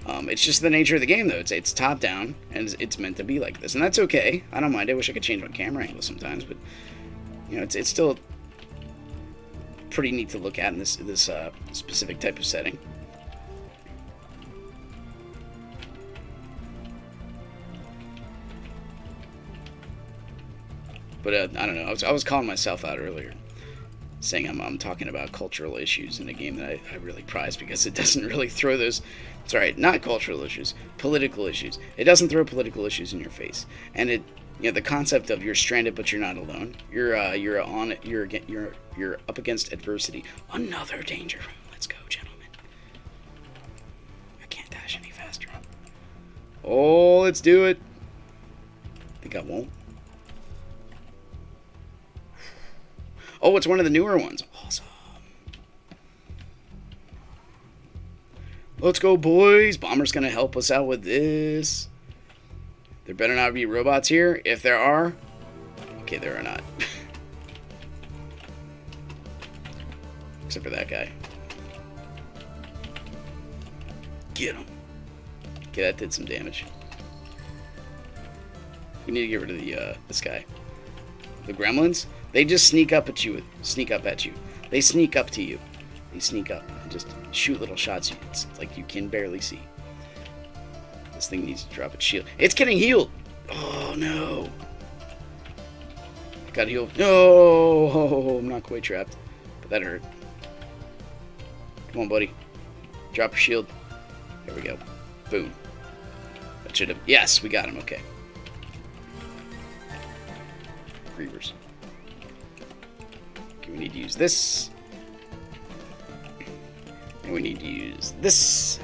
It's just the nature of the game, though. It's top down, and it's meant to be like this, and that's okay. I don't mind. I wish I could change my camera angle sometimes, but you know, it's still pretty neat to look at in this specific type of setting. But I don't know. I was calling myself out earlier, saying I'm talking about cultural issues in a game that I really prize because it doesn't really throw those. Sorry, not cultural issues, political issues. It doesn't throw political issues in your face, and the concept of you're stranded but you're not alone. You're up against adversity. Another danger room. Let's go, gentlemen. I can't dash any faster. Oh, let's do it. Think I won't. Oh, it's one of the newer ones. Awesome. Let's go, boys. Bomber's going to help us out with this. There better not be robots here. If there are... Okay, there are not. Except for that guy. Get him. Okay, that did some damage. We need to get rid of this guy. The gremlins, they just sneak up at you. They sneak up to you. They sneak up and just shoot little shots. It's like you can barely see. This thing needs to drop its shield. It's getting healed. Oh, no. Got healed. No, I'm not quite trapped. But that hurt. Come on, buddy. Drop your shield. There we go. Boom. That should have... Yes, we got him. Okay. Grievers. Okay, we need to use this. And we need to use this.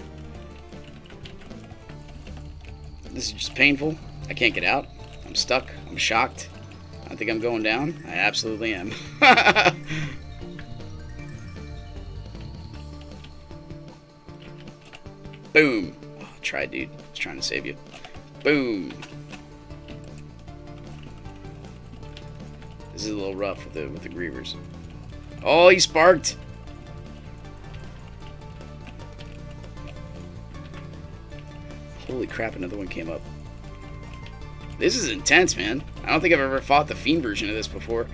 This is just painful. I can't get out. I'm stuck. I'm shocked. I think I'm going down. I absolutely am. Boom. Oh, try, dude. I was trying to save you. Boom. This is a little rough with the grievers. Oh, he sparked. Holy crap, another one came up. This is intense, man. I don't think I've ever fought the Fiend version of this before.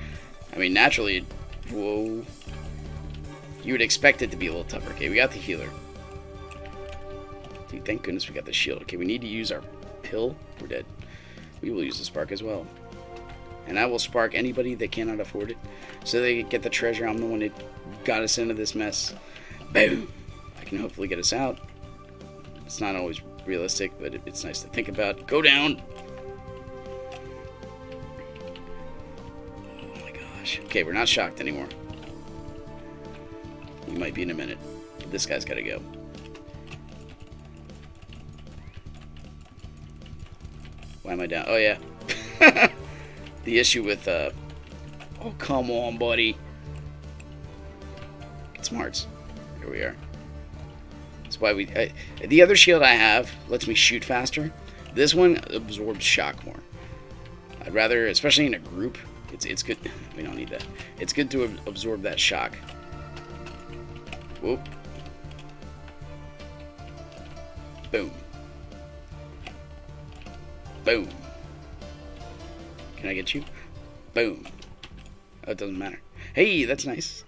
I mean, naturally, whoa. You would expect it to be a little tougher. Okay, we got the healer. Dude, thank goodness we got the shield. Okay, we need to use our pill. We're dead. We will use the spark as well. And I will spark anybody that cannot afford it so they get the treasure. I'm the one that got us into this mess. Boom. I can hopefully get us out. It's not always realistic, but it's nice to think about. Go down. Oh my gosh. Okay, we're not shocked anymore. We might be in a minute. But this guy's got to go. Why am I down? Oh, yeah. The issue with, oh, come on, buddy. Get smarts. Here we are. That's why the other shield I have lets me shoot faster. This one absorbs shock more. I'd rather, especially in a group, it's good. We don't need that. It's good to absorb that shock. Whoop. Boom. Boom. Can I get you? Boom. Oh, it doesn't matter. Hey, that's nice.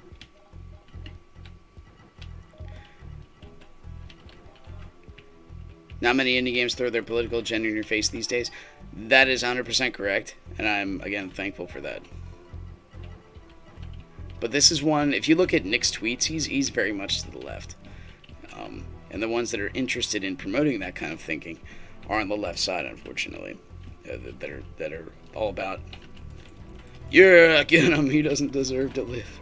Not many indie games throw their political agenda in your face these days. That is 100% correct, and I'm, again, thankful for that. But this is one, if you look at Nick's tweets, he's very much to the left. And the ones that are interested in promoting that kind of thinking are on the left side, unfortunately. That are all about, yeah, get him, he doesn't deserve to live.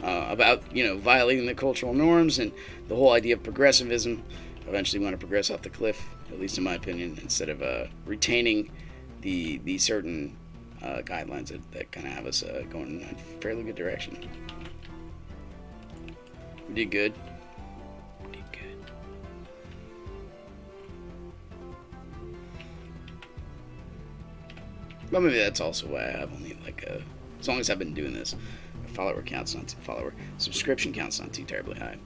About, violating the cultural norms and the whole idea of progressivism, eventually want to progress off the cliff, at least in my opinion, instead of retaining the certain guidelines that kind of have us going in a fairly good direction. We did good. We did good. But maybe that's also why I have only like as long as I've been doing this, subscription count's not too terribly high.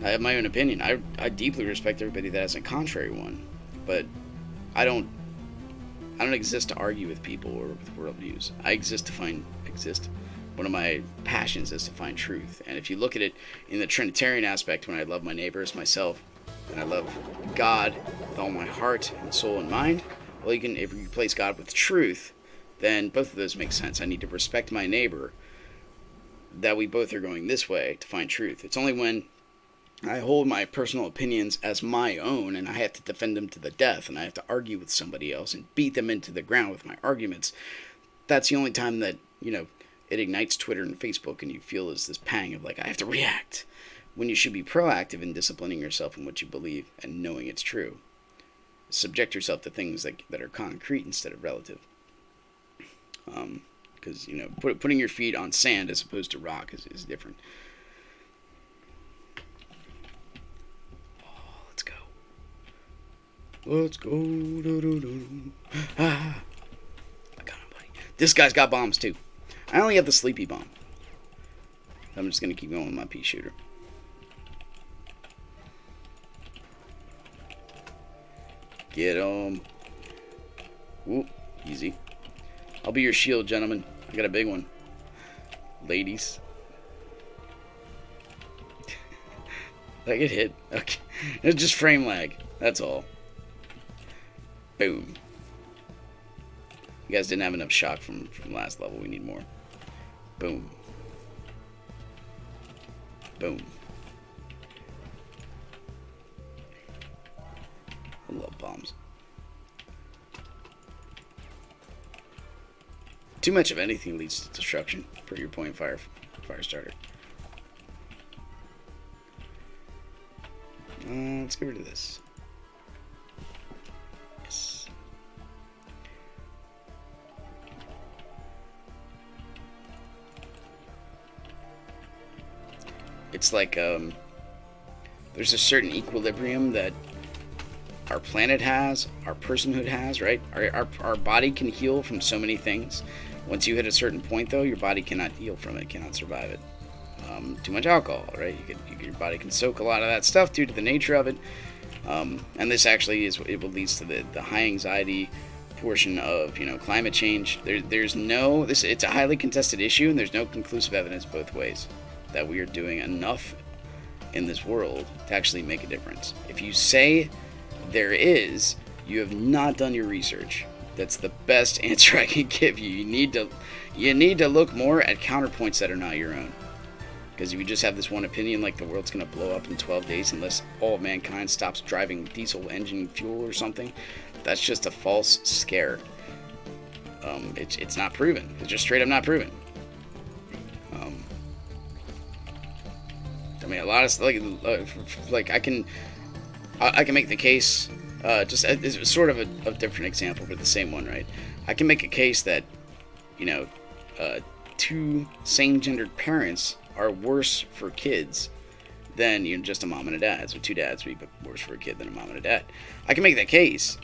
I have my own opinion. I deeply respect everybody that has a contrary one, but I don't exist to argue with people or with worldviews. I exist. One of my passions is to find truth. And if you look at it in the Trinitarian aspect, when I love my neighbor as myself, and I love God with all my heart and soul and mind, well, if you replace God with truth, then both of those make sense. I need to respect my neighbor, that we both are going this way to find truth. It's only when I hold my personal opinions as my own and I have to defend them to the death and I have to argue with somebody else and beat them into the ground with my arguments, that's the only time that, it ignites Twitter and Facebook and you feel this pang of like, I have to react, when you should be proactive in disciplining yourself in what you believe and knowing it's true. Subject yourself to things that are concrete instead of relative. Because, putting your feet on sand as opposed to rock is different. Oh, let's go. Let's go. Ah. I got him, buddy. This guy's got bombs, too. I only have the sleepy bomb. I'm just going to keep going with my pea shooter. Get him. Whoop. Easy. I'll be your shield, gentlemen. I got a big one. Ladies. I get hit. Okay. It's just frame lag. That's all. Boom. You guys didn't have enough shock from last level. We need more. Boom. Boom. I love bombs. Too much of anything leads to destruction, per your point, fire starter. Let's get rid of this. Yes. It's like there's a certain equilibrium that our planet has, our personhood has, right? Our body can heal from so many things. Once you hit a certain point, though, your body cannot heal from it, cannot survive it. Too much alcohol, right? Your body can soak a lot of that stuff due to the nature of it. And this actually is what leads to the high anxiety portion of climate change. It's a highly contested issue, and there's no conclusive evidence both ways that we are doing enough in this world to actually make a difference. If you say there is, you have not done your research. That's the best answer I can give you. You need to look more at counterpoints that are not your own. Because if you just have this one opinion, like the world's going to blow up in 12 days unless all of mankind stops driving diesel engine fuel or something, that's just a false scare. It's not proven. It's just straight up not proven. A lot of like I can make the case. It's sort of a different example, but the same one, right? I can make a case that, two same-gendered parents are worse for kids than just a mom and a dad. So two dads would be worse for a kid than a mom and a dad. I can make that case,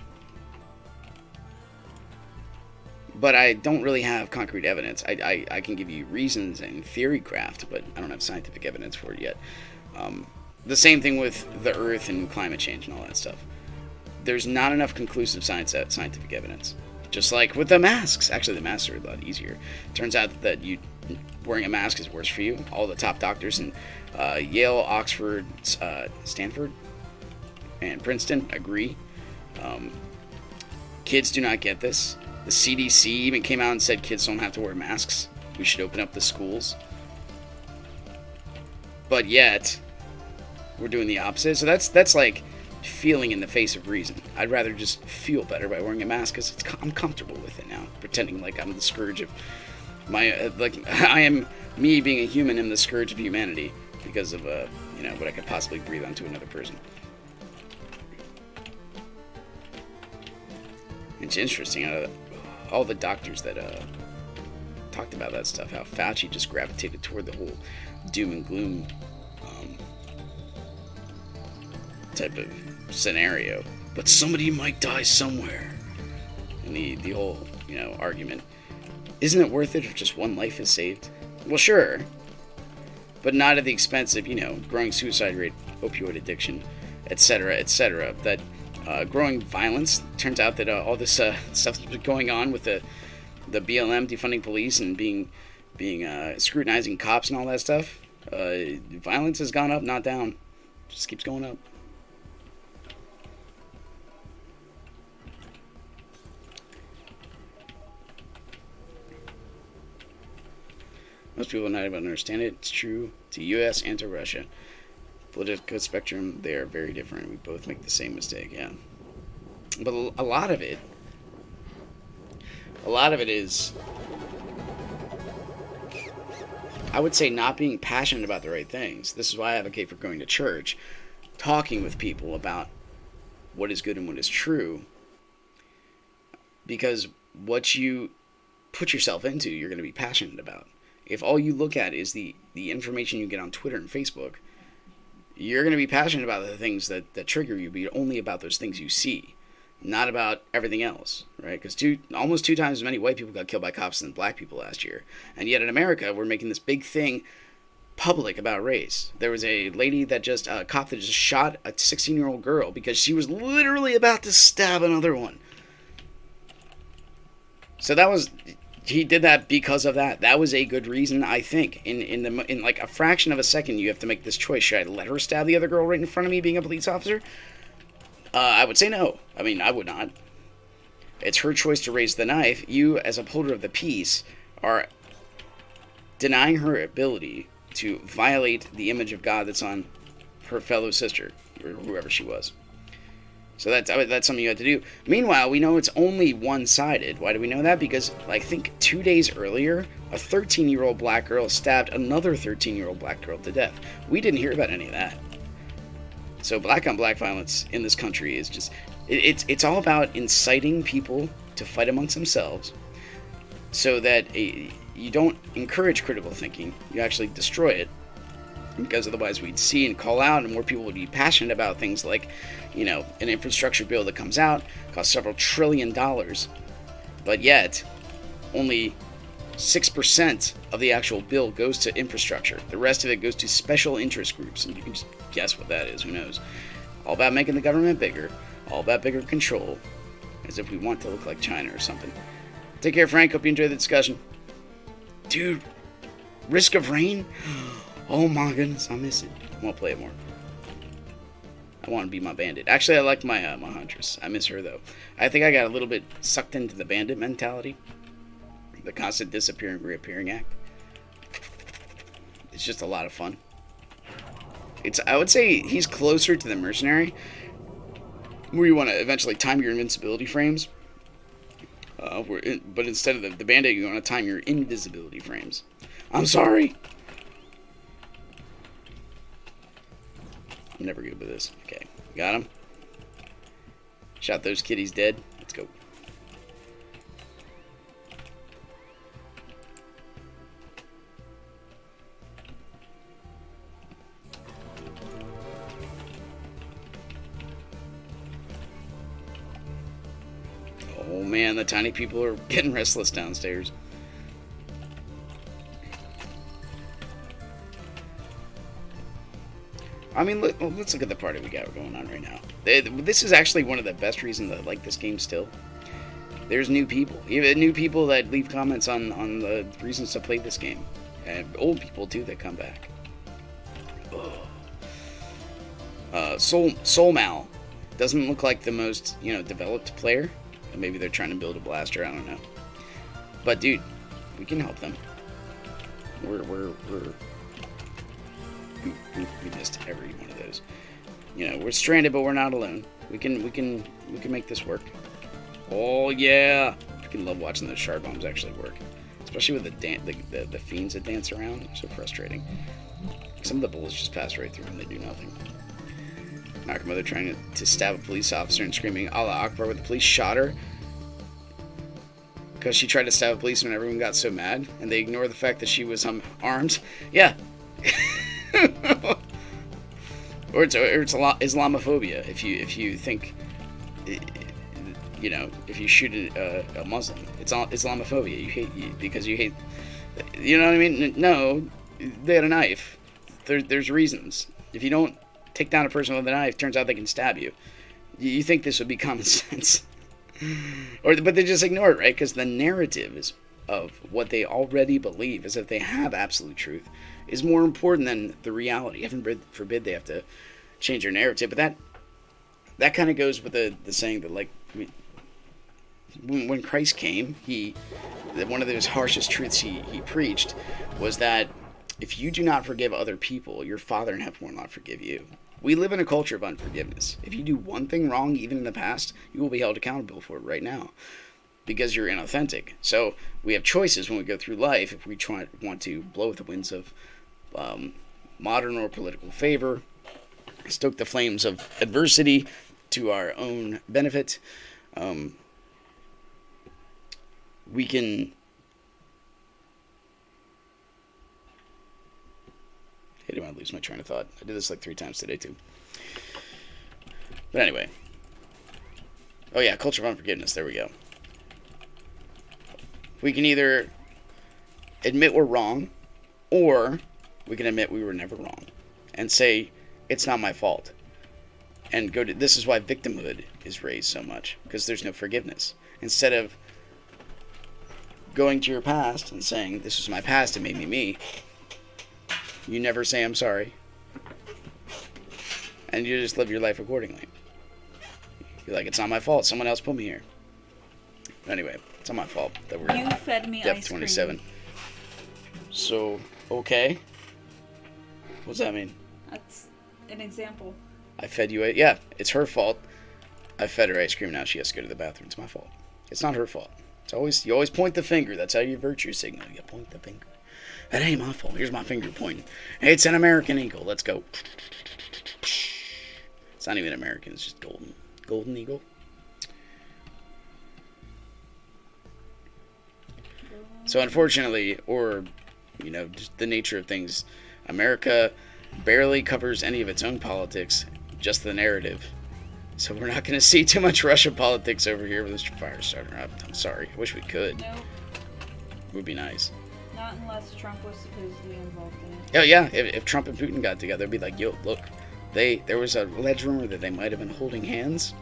but I don't really have concrete evidence. I can give you reasons and theory craft, but I don't have scientific evidence for it yet. The same thing with the Earth and climate change and all that stuff. There's not enough conclusive scientific evidence. Just like with the masks. Actually, the masks are a lot easier. Turns out that wearing a mask is worse for you. All the top doctors in Yale, Oxford, Stanford, and Princeton agree. Kids do not get this. The CDC even came out and said kids don't have to wear masks. We should open up the schools. But yet, we're doing the opposite. So that's like feeling in the face of reason. I'd rather just feel better by wearing a mask because I'm comfortable with it now. Pretending like I'm the scourge of I am me being a human. I'm the scourge of humanity because of what I could possibly breathe onto another person. It's interesting, all the doctors that talked about that stuff, how Fauci just gravitated toward the whole doom and gloom type of scenario. But somebody might die somewhere. And the whole, argument, isn't it worth it if just one life is saved? Well, sure. But not at the expense of, growing suicide rate, opioid addiction, etc., etc. That growing violence. Turns out that all this stuff that's been going on with the BLM defunding police and being scrutinizing cops and all that stuff, violence has gone up, not down. Just keeps going up. Most people not even understand it. It's true to U.S. and to Russia. Political spectrum, they are very different. We both make the same mistake, yeah. But a lot of it is, I would say, not being passionate about the right things. This is why I advocate for going to church, talking with people about what is good and what is true. Because what you put yourself into, you're going to be passionate about. If all you look at is the information you get on Twitter and Facebook, you're going to be passionate about the things that trigger you, but only about those things you see, not about everything else, right? Because almost 2 times as many white people got killed by cops than black people last year. And yet in America, we're making this big thing public about race. There was a lady a cop that just shot a 16-year-old girl because she was literally about to stab another one. So he did that because of that. That was a good reason, I think. In like a fraction of a second, you have to make this choice. Should I let her stab the other girl right in front of me, being a police officer? I would say no. I mean, I would not. It's her choice to raise the knife. You, as upholder of the peace, are denying her ability to violate the image of God that's on her fellow sister, or whoever she was. So that's something you have to do. Meanwhile, we know it's only one-sided. Why do we know that? Because I think 2 days earlier, a 13-year-old black girl stabbed another 13-year-old black girl to death. We didn't hear about any of that. So black-on-black violence in this country is just... It's all about inciting people to fight amongst themselves so that you don't encourage critical thinking. You actually destroy it. Because otherwise we'd see and call out, and more people would be passionate about things like, an infrastructure bill that comes out, costs several $1 trillion, but yet only 6% of the actual bill goes to infrastructure. The rest of it goes to special interest groups, and you can just guess what that is, who knows. All about making the government bigger, all about bigger control, as if we want to look like China or something. Take care, Frank. Hope you enjoyed the discussion. Dude, Risk of Rain? Oh my goodness, I miss it. I want to play it more. I want to be my bandit. Actually, I like my my huntress. I miss her, though. I think I got a little bit sucked into the bandit mentality. The constant disappearing, reappearing act. It's just a lot of fun. I would say he's closer to the mercenary, where you want to eventually time your invincibility frames. But instead of the bandit, you want to time your invisibility frames. I'm sorry. I'm never good with this. Okay, got him. Shot those kitties dead. Let's go. Oh man, the tiny people are getting restless downstairs. I mean, let's look at the party we got going on right now. This is actually one of the best reasons I like this game still. There's new people. Even new people that leave comments on the reasons to play this game. And old people, too, that come back. Soul Mal doesn't look like the most, developed player. Maybe they're trying to build a blaster, I don't know. But, dude, we can help them. We missed every one of those. We're stranded, but we're not alone. We can make this work. Oh yeah, I can love watching those shard bombs actually work, especially with the fiends that dance around. They're so frustrating. Some of the bullets just pass right through and they do nothing. American mother trying to stab a police officer and screaming Allah Akbar when the police shot her because she tried to stab a policeman. Everyone got so mad and they ignored the fact that she was armed. Yeah. or it's Islamophobia. If you think, if you shoot a Muslim, it's Islamophobia. You hate because you hate. You know what I mean? No, they had a knife. There's reasons. If you don't take down a person with a knife, turns out they can stab you. You think this would be common sense. But they just ignore it, right? Because the narrative of what they already believe is that they have absolute truth is more important than the reality. Heaven forbid they have to change their narrative. But that kind of goes with the saying that, like, when Christ came, one of those harshest truths he preached was that if you do not forgive other people, your Father in heaven will not forgive you. We live in a culture of unforgiveness. If you do one thing wrong, even in the past, you will be held accountable for it right now because you're inauthentic. So we have choices when we go through life if we want to blow with the winds of modern or political favor, stoke the flames of adversity to our own benefit. We can... I didn't want to lose my train of thought. I did this like 3 times today, too. But anyway. Oh, yeah, culture of unforgiveness. There we go. We can either admit we're wrong, or we can admit we were never wrong and say, it's not my fault. And this is why victimhood is raised so much, because there's no forgiveness. Instead of going to your past and saying, this was my past, it made me me, you never say I'm sorry. And you just live your life accordingly. You're like, it's not my fault. Someone else put me here. Anyway, it's not my fault that we're You fed me depth ice 27. cream. So, okay. What's that mean? That's an example. I fed you yeah, it's her fault. I fed her ice cream, now she has to go to the bathroom. It's my fault. It's not her fault. You always point the finger. That's how you virtue signal. You point the finger. That ain't my fault. Here's my finger pointing. Hey, it's an American eagle. Let's go. It's not even American. It's just golden. Golden eagle. So unfortunately, or, just the nature of things, America barely covers any of its own politics, just the narrative. So we're not going to see too much Russia politics over here with this fire starter up. I'm sorry. I wish we could. Nope. It would be nice. Not unless Trump was supposedly involved in it. Oh yeah, if Trump and Putin got together, it'd be like, yo, look, there was a alleged rumor that they might have been holding hands.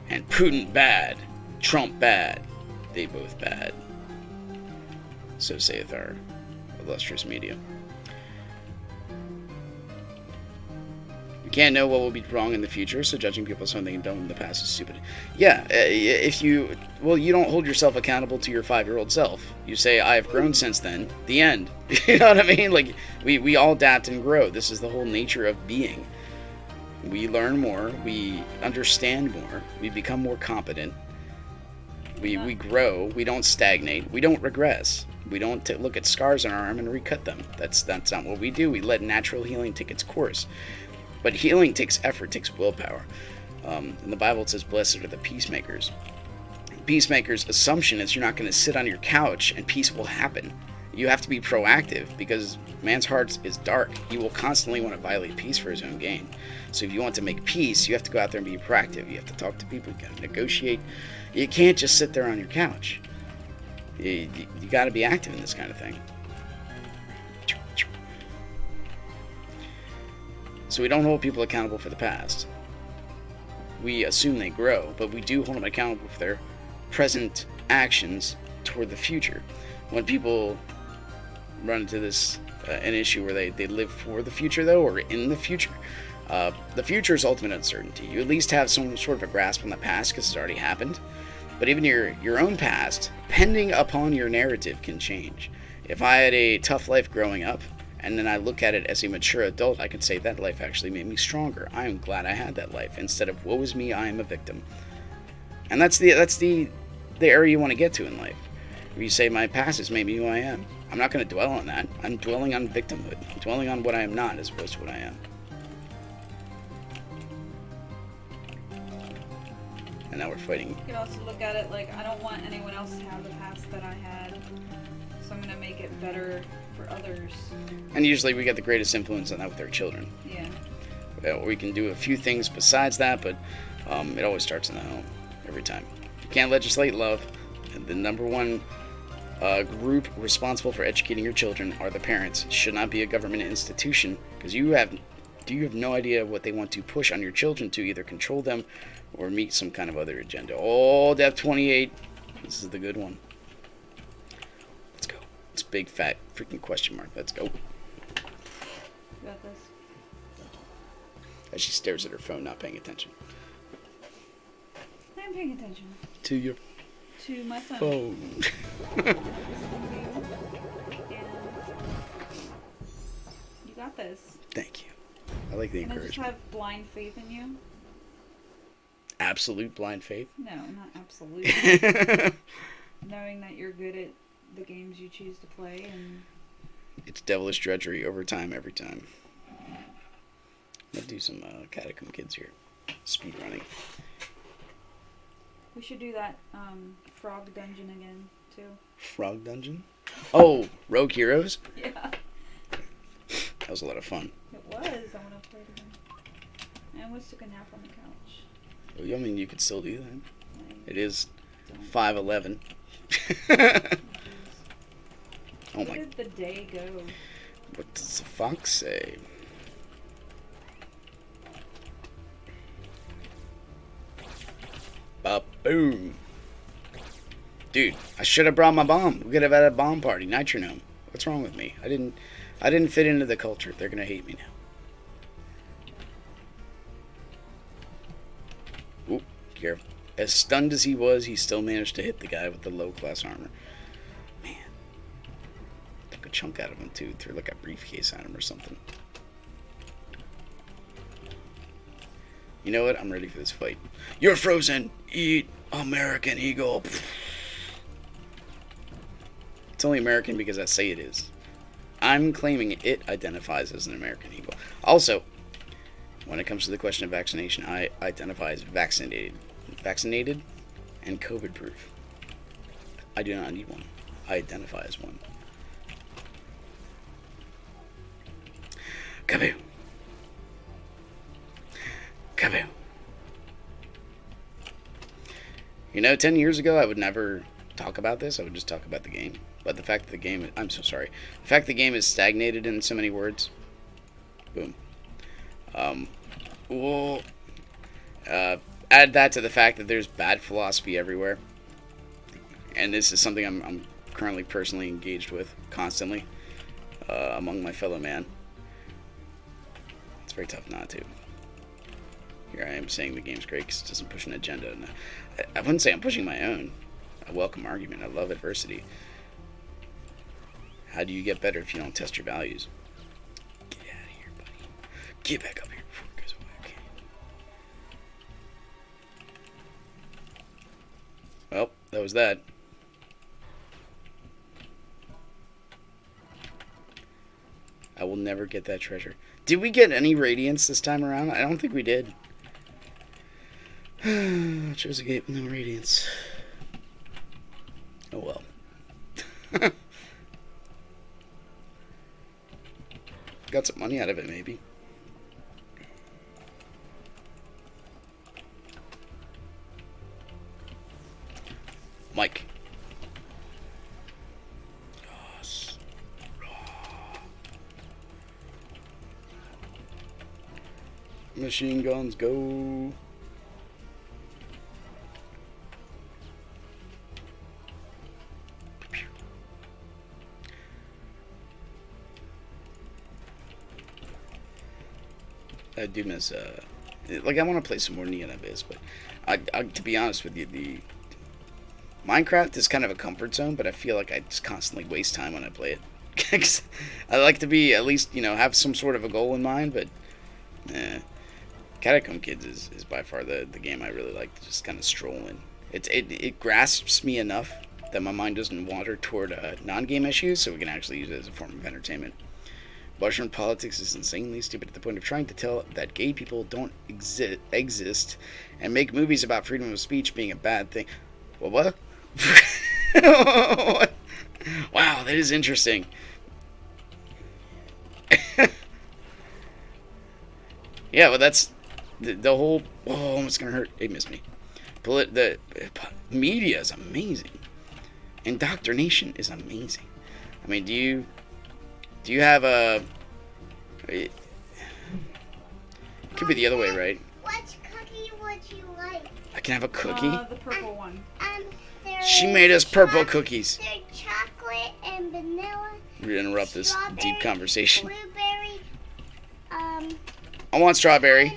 And Putin bad, Trump bad, they both bad. So saith our illustrious media. You can't know what will be wrong in the future, so judging people on something done in the past is stupid. Yeah, you don't hold yourself accountable to your 5-year-old self. You say, I have grown since then. The end. You know what I mean? Like, we all adapt and grow. This is the whole nature of being. We learn more. We understand more. We become more competent. We grow. We don't stagnate. We don't regress. We don't look at scars on our arm and recut them. That's not what we do. We let natural healing take its course. But healing takes effort, takes willpower. In the Bible it says, blessed are the peacemakers. Peacemakers' assumption is you're not going to sit on your couch and peace will happen. You have to be proactive because man's heart is dark. He will constantly want to violate peace for his own gain. So if you want to make peace, you have to go out there and be proactive. You have to talk to people. You got to negotiate. You can't just sit there on your couch. You got to be active in this kind of thing. So we don't hold people accountable for the past. We assume they grow, but we do hold them accountable for their present actions toward the future. When people run into this an issue where they live for the future, though, or in the future is ultimate uncertainty. You at least have some sort of a grasp on the past because it's already happened. But even your own past, depending upon your narrative, can change. If I had a tough life growing up, and then I look at it as a mature adult, I can say that life actually made me stronger. I am glad I had that life. Instead of, woe is me, I am a victim. And that's the area you want to get to in life. where you say my past has made me who I am. I'm not going to dwell on that. I'm dwelling on victimhood. I'm dwelling on what I am not as opposed to what I am. And now we're fighting. You can also look at it like, I don't want anyone else to have the past that I had, so I'm gonna make it better for others. And usually we get the greatest influence on that with our children. Yeah. We can do a few things besides that, but it always starts in the home, every time. You can't legislate love. And the number one group responsible for educating your children are the parents. It should not be a government institution, because you have no idea what they want to push on your children to either control them or meet some kind of other agenda. Oh, Depth 28. This is the good one. Let's go. It's a big, fat, freaking question mark. Let's go. You got this. As she stares at her phone, not paying attention. I'm paying attention. To your To my phone. phone. And you got this. Thank you. I like the And I just encouragement. have blind faith in you. Absolute blind faith. No, not absolute. Knowing that you're good at the games you choose to play, and It's devilish drudgery over time, every time. Let's do some Catacomb Kids here. Speed running. we should do that frog dungeon again too. Frog Dungeon? Oh, Rogue Heroes? Yeah, That was a lot of fun. it was. I want to play it again. I almost took a nap on the couch. Well, I mean, you could still do that. I It is don't. 5:11. Oh Where my, did the day go? what does the fox say? Ba-boom. Dude, I should have brought my bomb. We could have had a bomb party. Nitronome. What's wrong with me? I didn't fit into the culture. They're gonna hate me now. Oop, careful. As stunned as he was, he still managed to hit the guy with the low class armor. Man. Took a chunk out of him too. Threw like a briefcase at him or something. You know what? I'm ready for this fight. You're frozen. Eat American Eagle. It's only American because I say it is. I'm claiming it identifies as an American Eagle. Also, when it comes to the question of vaccination, I identify as vaccinated. Vaccinated and COVID proof. I do not need one. I identify as one. Kaboom. Kaboom. You know, 10 years ago, I would never talk about this. I would just talk about the game. But the fact that the game... I'm so sorry. The fact the game is stagnated in so many words. Boom. We'll add that to the fact that there's bad philosophy everywhere. And this is something I'm currently personally engaged with constantly among my fellow man. It's very tough not to. Here I am saying the game's great because it doesn't push an agenda. And I wouldn't say I'm pushing my own. I welcome argument. I love adversity. How do you get better if you don't test your values? Get out of here, buddy. Get back up here before it goes away, okay? Well, that was that. I will never get that treasure. Did we get any radiance this time around? I don't think we did. Chose a gate with no radiance. Oh well. Got some money out of it, maybe. Mike. Yes. Machine guns, go. I do miss, like, I want to play some more Neon Abyss, but I, to be honest with you, the Minecraft is kind of a comfort zone, but I feel like I just constantly waste time when I play it. 'Cause I like to be, at least, you know, have some sort of a goal in mind, but Catacomb Kids is by far the game I really like to just kind of stroll in. It grasps me enough that my mind doesn't wander toward non-game issues, so we can actually use it as a form of entertainment. Western politics is insanely stupid to the point of trying to tell that gay people don't exist and make movies about freedom of speech being a bad thing. Well, what? Wow, that is interesting. Yeah, well, that's the whole. Oh, it's gonna hurt. It missed me. The media is amazing. Indoctrination is amazing. I mean, do you have a? It could be the other way, right? Which cookie would you like? I can have a cookie. The purple one. She made us purple cookies. They're chocolate and vanilla. We're gonna interrupt this deep conversation. Blueberry. I want strawberry.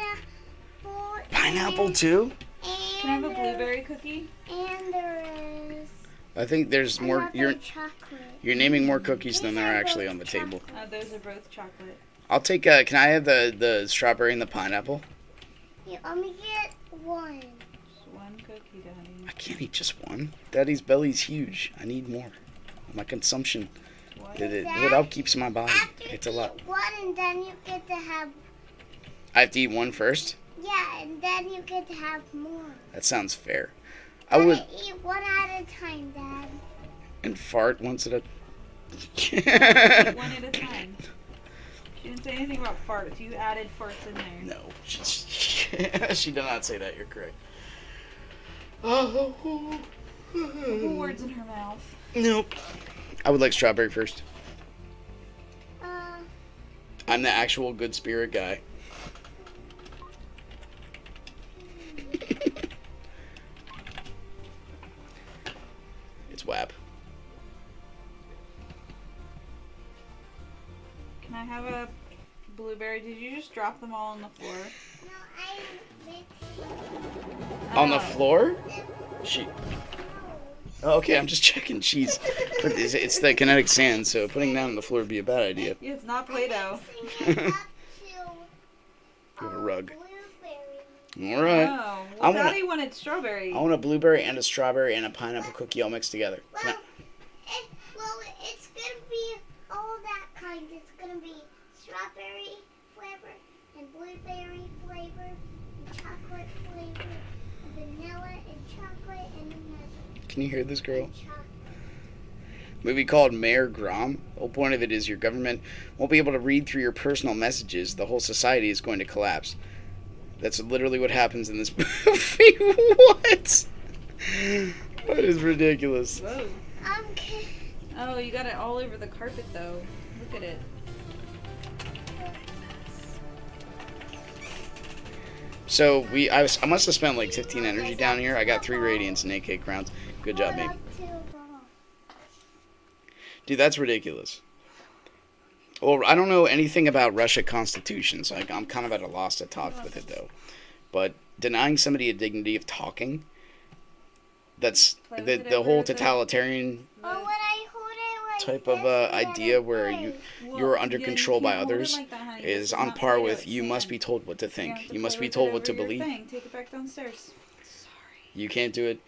Pineapple. Pineapple too? Can I have a blueberry cookie? And there is I think there's more. another chocolate. You're naming more cookies than there are actually on the table. Those are both chocolate. I'll take. Can I have the strawberry and the pineapple? You only get one. Just one cookie, Daddy. I can't eat just one. Daddy's belly's huge. I need more. My consumption. What? It outkeeps my body. After It's a you lot. eat one, and then you get to have. I have to eat one first? Yeah, and then you get to have more. That sounds fair. I would. Eat one at a time, Dad. And fart once at a. Eat one at a time. She didn't say anything about farts. You added farts in there. No. She did not say that. You're correct. Oh. Put words in her mouth. Nope. I would like strawberry first. I'm the actual good spirit guy. It's WAP. Can I have a blueberry? Did you just drop them all on the floor? No, I mixed. On the floor? She. Oh, okay, I'm just checking. Jeez. But it's the kinetic sand, so putting that on the floor would be a bad idea. Yeah, it's not Play-Doh. You You have a rug. blueberry. Alright. Oh, I well, wanna- Daddy wanted strawberry. I want a blueberry and a strawberry and a pineapple cookie all mixed together. Can It's gonna be all that kind. It's gonna be strawberry flavor and blueberry flavor and chocolate flavor and vanilla and chocolate and another can you hear this girl? chocolate. Movie called Mayor Grom. The whole point of it is your government won't be able to read through your personal messages. The whole society is going to collapse. That's literally what happens in this movie. What? That is ridiculous. Whoa. Okay. Oh, you got it all over the carpet, though. Look at it. So I must have spent like 15 energy down here. I got 3 radiance and 8k crowns. Good job, mate. Dude, that's ridiculous. Well, I don't know anything about Russia Constitution, so I'm kind of at a loss to talk with it, though. But denying somebody a dignity of talking, that's the whole totalitarian type of idea where you're under control by others is on par with you must be told what to think. You must be told what to believe. Take it back downstairs. Sorry. You can't do it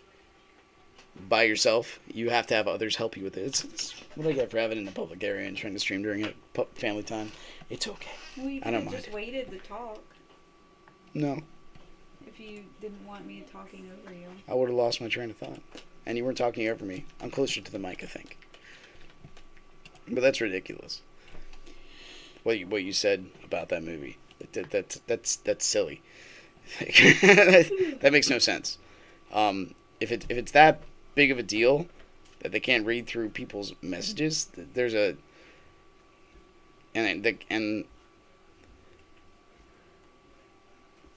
by yourself. You have to have others help you with it. It's what I get for having it in the public area and trying to stream during it, family time. It's okay. Well, you I don't could have just mind. waited to talk No, if you didn't want me talking over you. I would have lost my train of thought. And you weren't talking over me. I'm closer to the mic, I think. But that's ridiculous. What you said about that movie. That's silly. That makes no sense. If it's that big of a deal that they can't read through people's messages, there's a and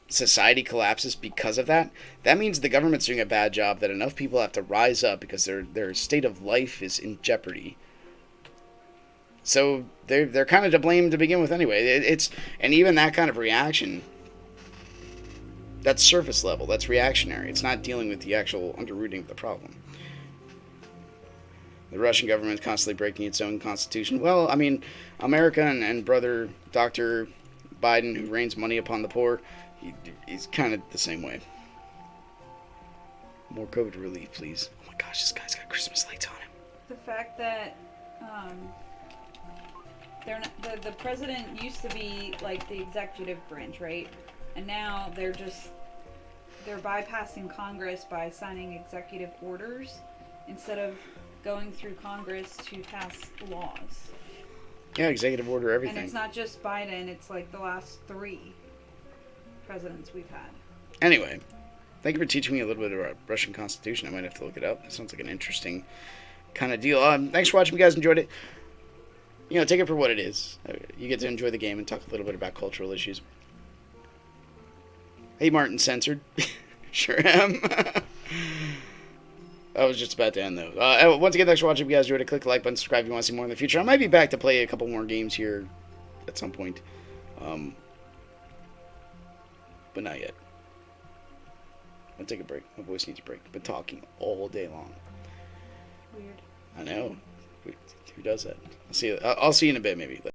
society collapses because of that. That means the government's doing a bad job, that enough people have to rise up because their state of life is in jeopardy. So they're kind of to blame to begin with anyway. And even that kind of reaction, that's surface level. That's reactionary. It's not dealing with the actual underrooting of the problem. The Russian government is constantly breaking its own constitution. Well, I mean, America and brother Dr. Biden, who rains money upon the poor, he's kind of the same way. More COVID relief, please. Oh my my gosh, this guy's got Christmas lights on him. The fact that they're not, the president used to be like the executive branch, right? And now they're bypassing Congress by signing executive orders instead of going through Congress to pass laws. Yeah, executive order everything. And it's not just Biden, it's like the last 3 presidents we've had. Anyway, thank you for teaching me a little bit about Russian Constitution. I might have to look it up. It sounds like an interesting kind of deal. Thanks for watching. If you guys enjoyed it, take it for what it is. You get to enjoy the game and talk a little bit about cultural issues. Hey, Martin censored. Sure am. I was just about to end, though. Once again, thanks for watching. If you guys enjoyed it, click the like button, subscribe if you want to see more in the future. I might be back to play a couple more games here at some point. But not yet. I'll take a break. My voice needs a break. Been talking all day long. Weird. I know. Who does that? I'll see you in a bit, maybe.